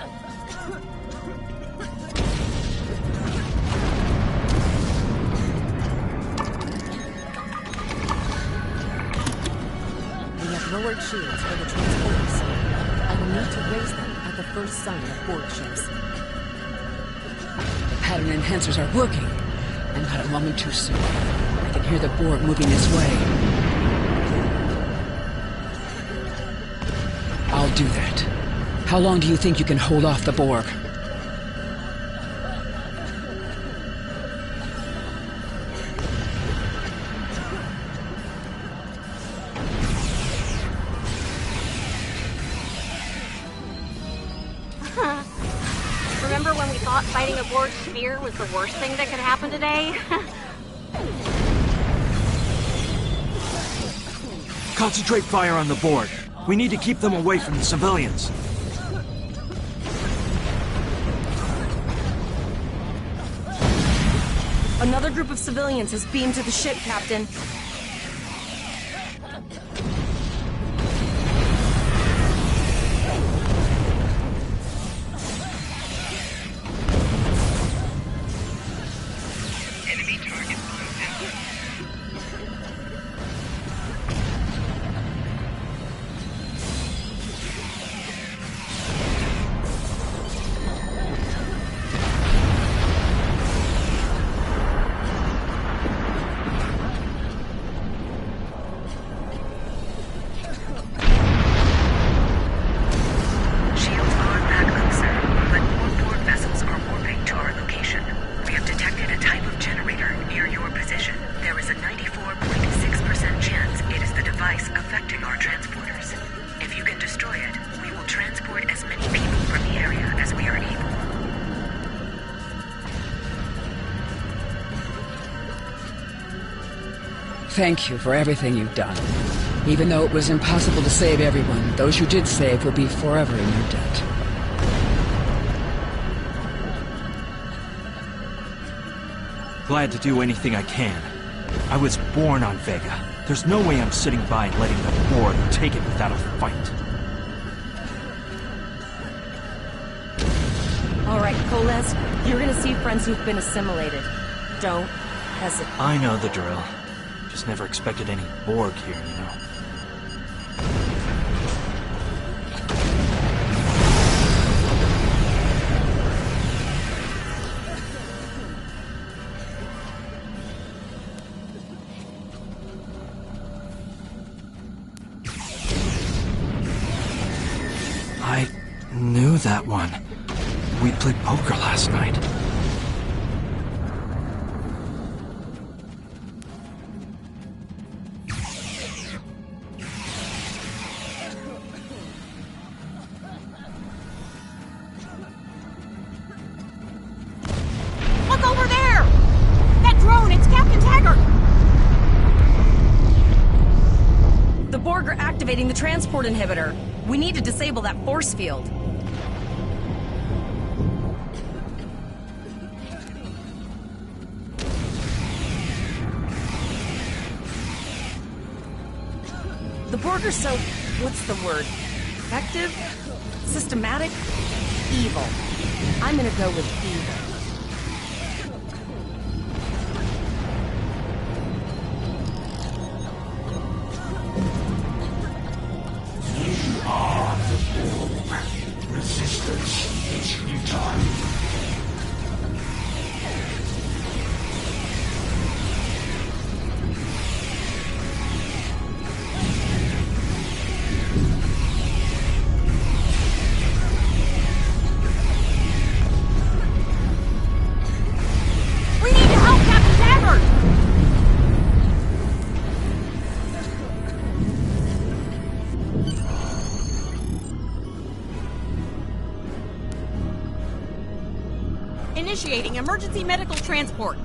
We have lowered shields for the transporters. I will need to raise them at the first sign of Borg ships. The pattern enhancers are working. And not a moment too soon. I can hear the Borg moving this way. I'll do that. How long do you think you can hold off the Borg? Remember when we thought fighting a Borg sphere was the worst thing that could happen today? Concentrate fire on the Borg. We need to keep them away from the civilians. Another group of civilians has beamed to the ship, Captain. position, there is a 94.6% chance it is the device affecting our transporters. If you can destroy it, we will transport as many people from the area as we are able. Thank you for everything you've done. Even though it was impossible to save everyone, those you did save will be forever in your debt. Glad to do anything I can. I was born on Vega. There's no way I'm sitting by and letting the Borg take it without a fight. All right, Coles, you're gonna see friends who've been assimilated. Don't hesitate. I know the drill. Just never expected any Borg here, you know. I knew that one. We played poker last night. Look over there! That drone, it's Captain Taggart! The Borg are activating the transport inhibitor. We need to disable that force field. The Borg are so... what's the word? Effective? Systematic? Evil. I'm gonna go with evil. You are the Borg. Resistance is futile. We need to help Captain Taggart! Initiating emergency medical transport.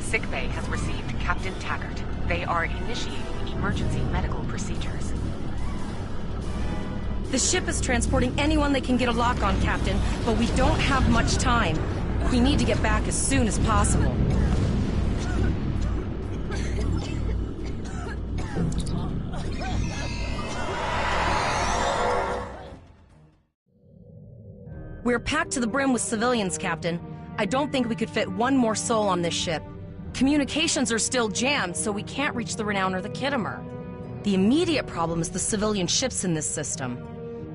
Sickbay has received Captain Taggart. They are initiating emergency medical procedures. The ship is transporting anyone they can get a lock on, Captain, but we don't have much time. We need to get back as soon as possible. We're packed to the brim with civilians, Captain. I don't think we could fit one more soul on this ship. Communications are still jammed, so we can't reach the Renown or the Khitomer. The immediate problem is the civilian ships in this system.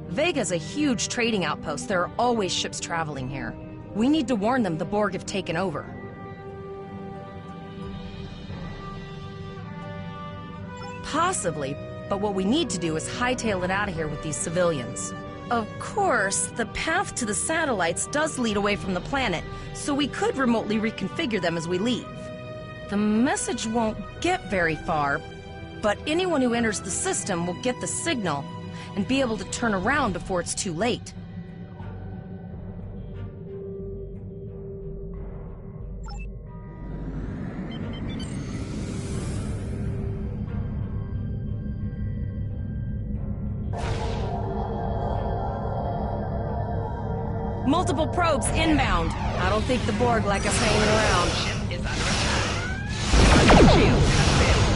Vega's a huge trading outpost. There are always ships traveling here. We need to warn them the Borg have taken over. Possibly, but what we need to do is hightail it out of here with these civilians. Of course, the path to the satellites does lead away from the planet, so we could remotely reconfigure them as we leave. The message won't get very far, but anyone who enters the system will get the signal and be able to turn around before it's too late. Multiple probes inbound. I don't think the Borg like us hanging around. Ship is under attack. Shield has failed.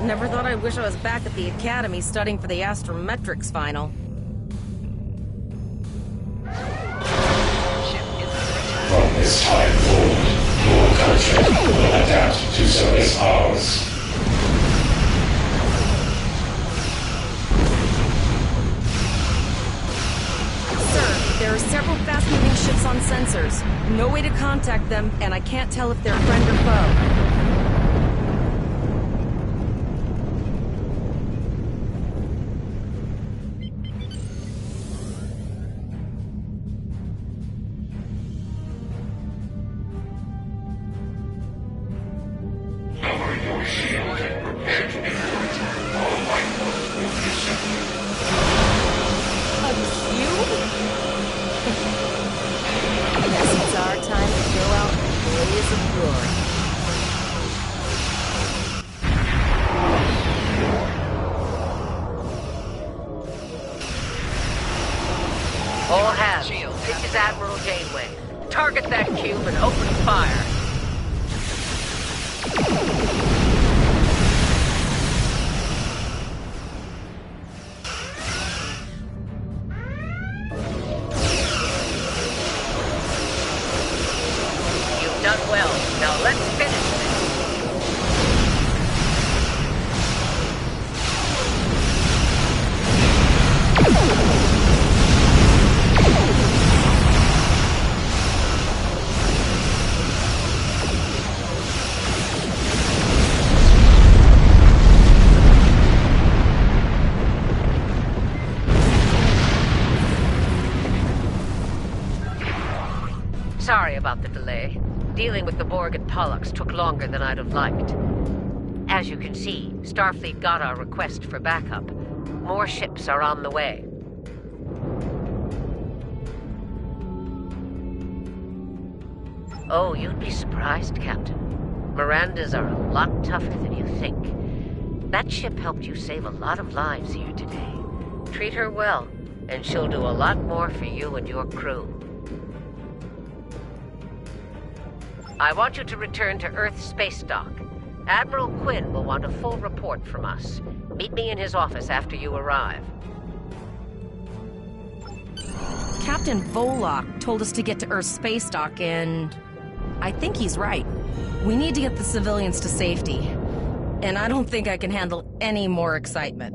Never thought I'd wish I was back at the Academy studying for the Astrometrics final. From this time forward, your culture will adapt to service ours. Sir, there are several fast-moving ships on sensors. No way to contact them, and I can't tell if they're friend or foe. All hands, this is Admiral Janeway. Target that cube and open fire. You've done well. Now let's finish this. Sorry about the delay. Dealing with the Borg at Pollux took longer than I'd have liked. As you can see, Starfleet got our request for backup. More ships are on the way. Oh, you'd be surprised, Captain. Mirandas are a lot tougher than you think. That ship helped you save a lot of lives here today. Treat her well, and she'll do a lot more for you and your crew. I want you to return to Earth Space Dock. Admiral Quinn will want a full report from us. Meet me in his office after you arrive. Captain Volok told us to get to Earth Space Dock, and I think he's right. We need to get the civilians to safety. And I don't think I can handle any more excitement.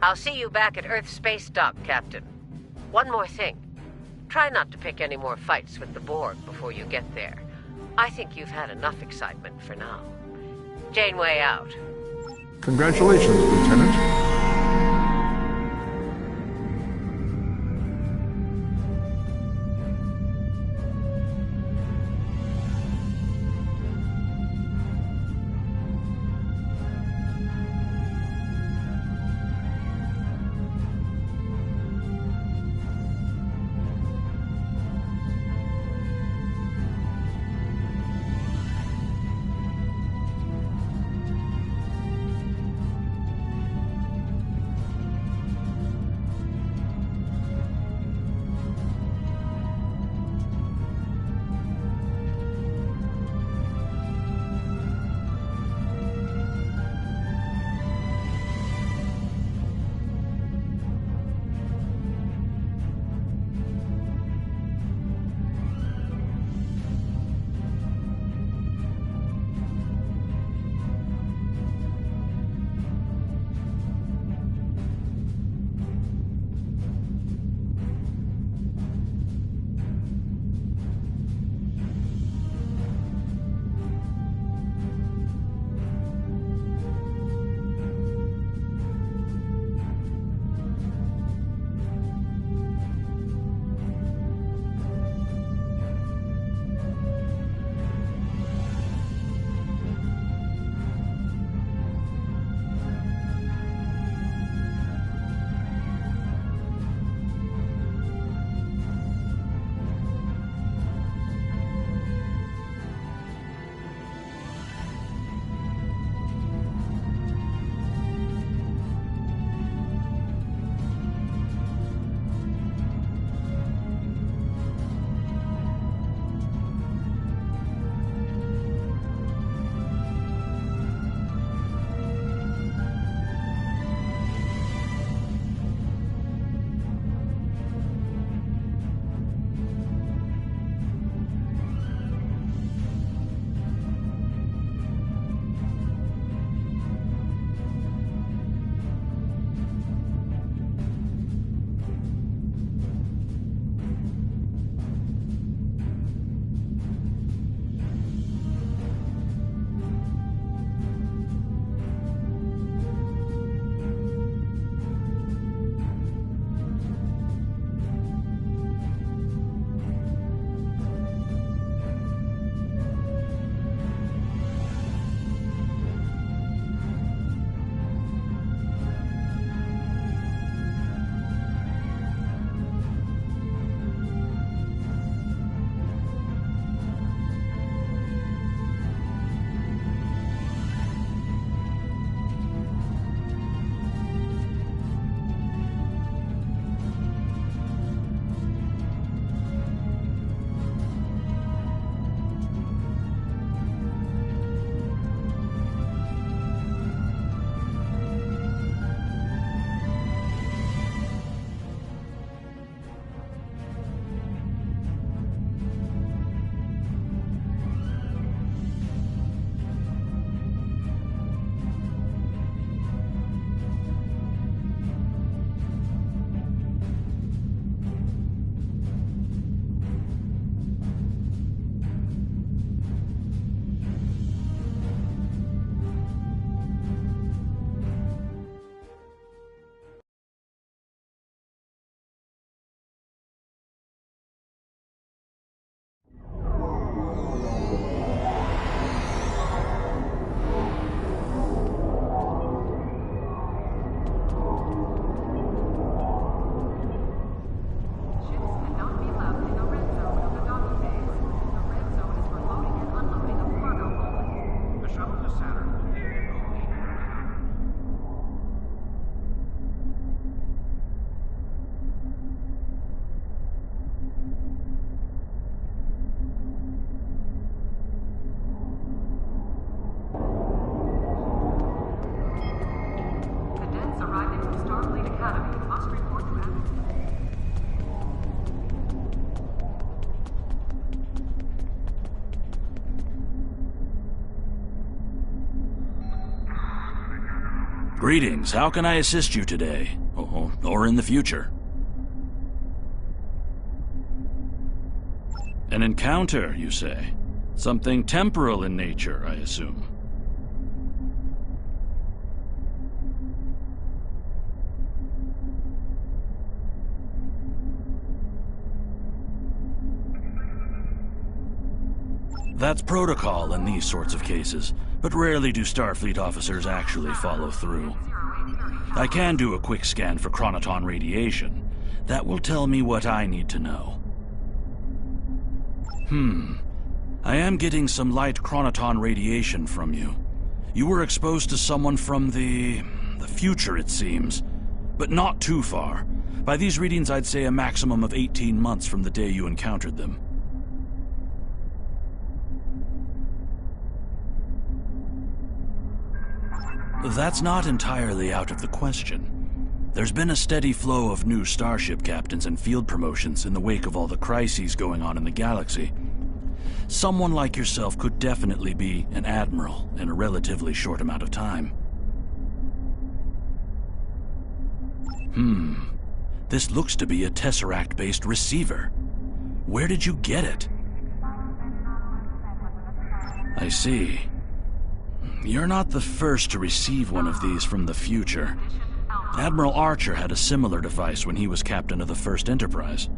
I'll see you back at Earth Space Dock, Captain. One more thing. Try not to pick any more fights with the Borg before you get there. I think you've had enough excitement for now. Janeway out. Congratulations, Lieutenant. Greetings, how can I assist you today? Or in the future? An encounter, you say? Something temporal in nature, I assume. That's protocol in these sorts of cases, but rarely do Starfleet officers actually follow through. I can do a quick scan for chronoton radiation. That will tell me what I need to know. I am getting some light chronoton radiation from you. You were exposed to someone from the future, it seems. But not too far. By these readings, I'd say a maximum of 18 months from the day you encountered them. That's not entirely out of the question. There's been a steady flow of new starship captains and field promotions in the wake of all the crises going on in the galaxy. Someone like yourself could definitely be an admiral in a relatively short amount of time. This looks to be a Tesseract-based receiver. Where did you get it? I see. You're not the first to receive one of these from the future. Admiral Archer had a similar device when he was captain of the First Enterprise.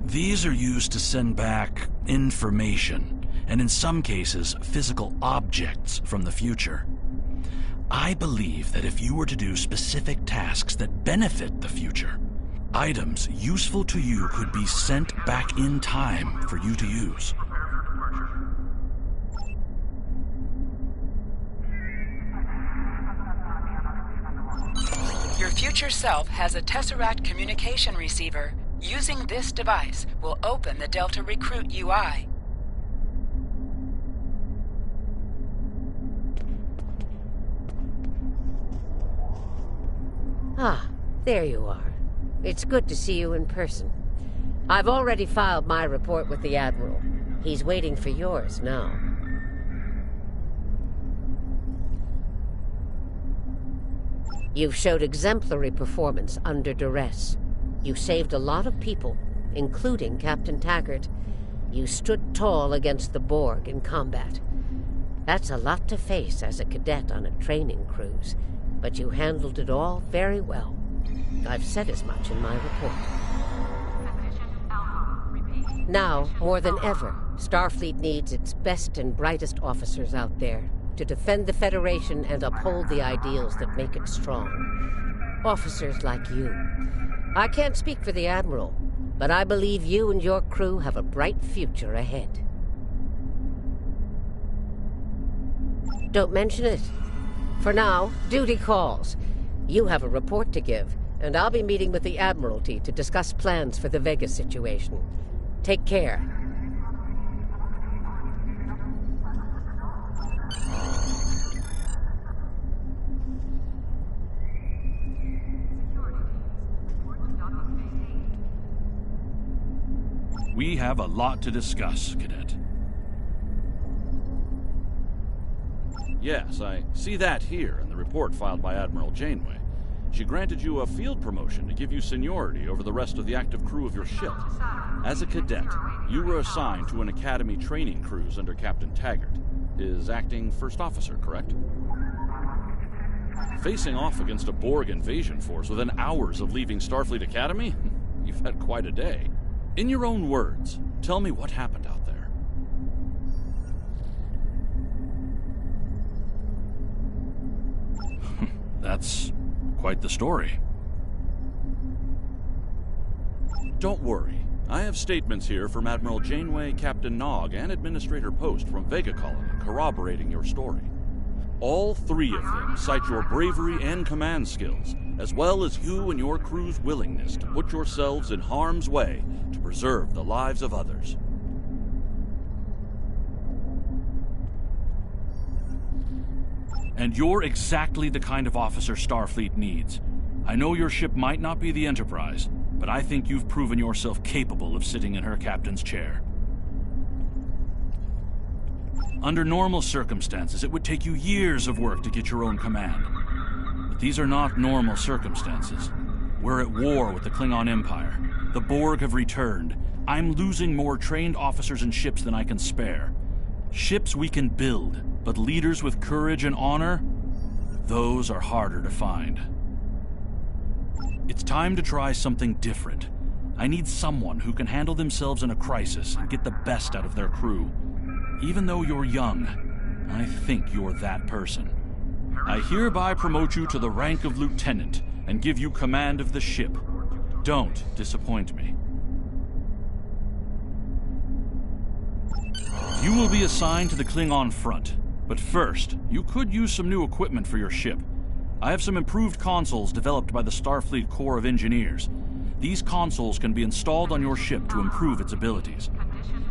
These are used to send back information, and in some cases, physical objects from the future. I believe that if you were to do specific tasks that benefit the future, items useful to you could be sent back in time for you to use. Your future self has a Tesseract communication receiver. Using this device will open the Delta Recruit UI. Ah, there you are. It's good to see you in person. I've already filed my report with the Admiral. He's waiting for yours now. You've showed exemplary performance under duress. You saved a lot of people, including Captain Taggart. You stood tall against the Borg in combat. That's a lot to face as a cadet on a training cruise, but you handled it all very well. I've said as much in my report. Now, more than ever, Starfleet needs its best and brightest officers out there to defend the Federation and uphold the ideals that make it strong. Officers like you. I can't speak for the Admiral, but I believe you and your crew have a bright future ahead. Don't mention it. For now, duty calls. You have a report to give, and I'll be meeting with the Admiralty to discuss plans for the Vega situation. Take care. We have a lot to discuss, Cadet. Yes, I see that here in the report filed by Admiral Janeway. She granted you a field promotion to give you seniority over the rest of the active crew of your ship. As a cadet, you were assigned to an Academy training cruise under Captain Taggart. Is acting first officer, correct? Facing off against a Borg invasion force within hours of leaving Starfleet Academy? You've had quite a day. In your own words, tell me what happened out there. That's quite the story. Don't worry. I have statements here from Admiral Janeway, Captain Nog, and Administrator Post from Vega Colony corroborating your story. All three of them cite your bravery and command skills, as well as you and your crew's willingness to put yourselves in harm's way to preserve the lives of others. And you're exactly the kind of officer Starfleet needs. I know your ship might not be the Enterprise, but I think you've proven yourself capable of sitting in her captain's chair. Under normal circumstances, it would take you years of work to get your own command. But these are not normal circumstances. We're at war with the Klingon Empire. The Borg have returned. I'm losing more trained officers and ships than I can spare. Ships we can build, but leaders with courage and honor? Those are harder to find. It's time to try something different. I need someone who can handle themselves in a crisis and get the best out of their crew. Even though you're young, I think you're that person. I hereby promote you to the rank of lieutenant and give you command of the ship. Don't disappoint me. You will be assigned to the Klingon front, but first, you could use some new equipment for your ship. I have some improved consoles developed by the Starfleet Corps of Engineers. These consoles can be installed on your ship to improve its abilities.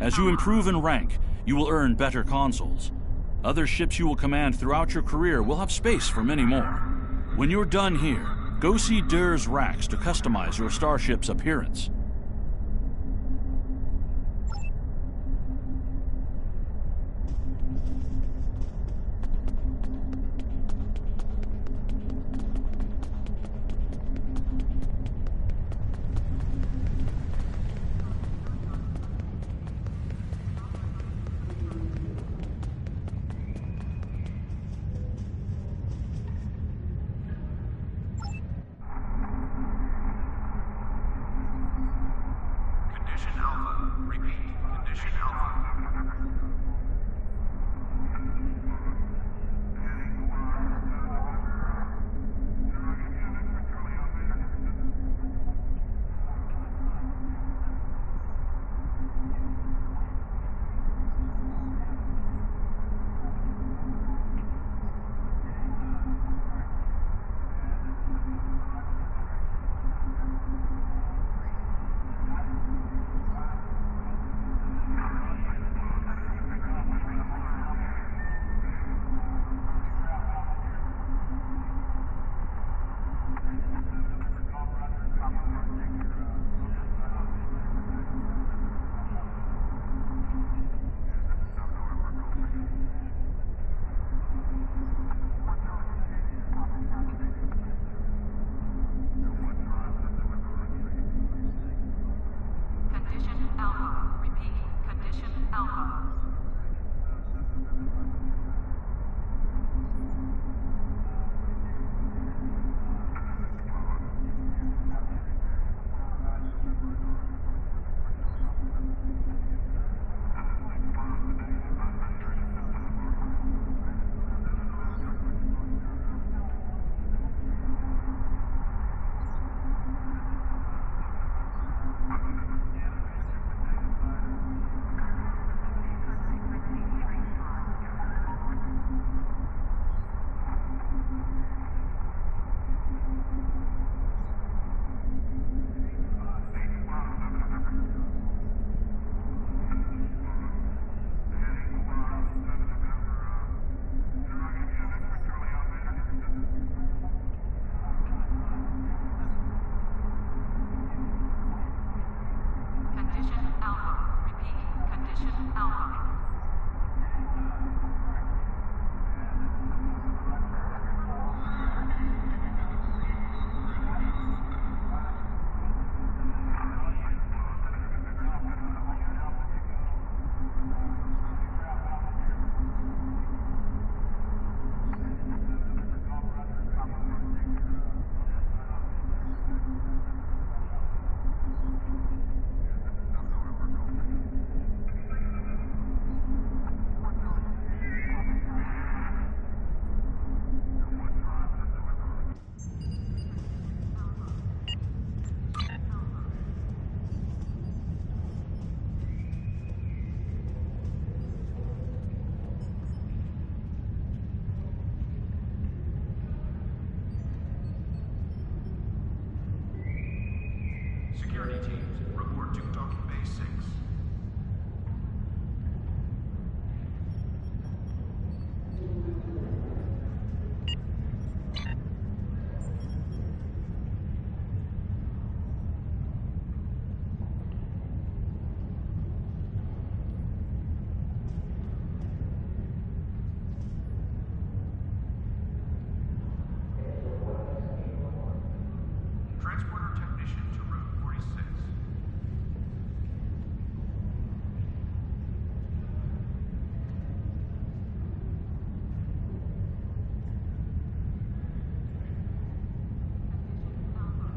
As you improve in rank, you will earn better consoles. Other ships you will command throughout your career will have space for many more. When you're done here, go see Dur's racks to customize your starship's appearance.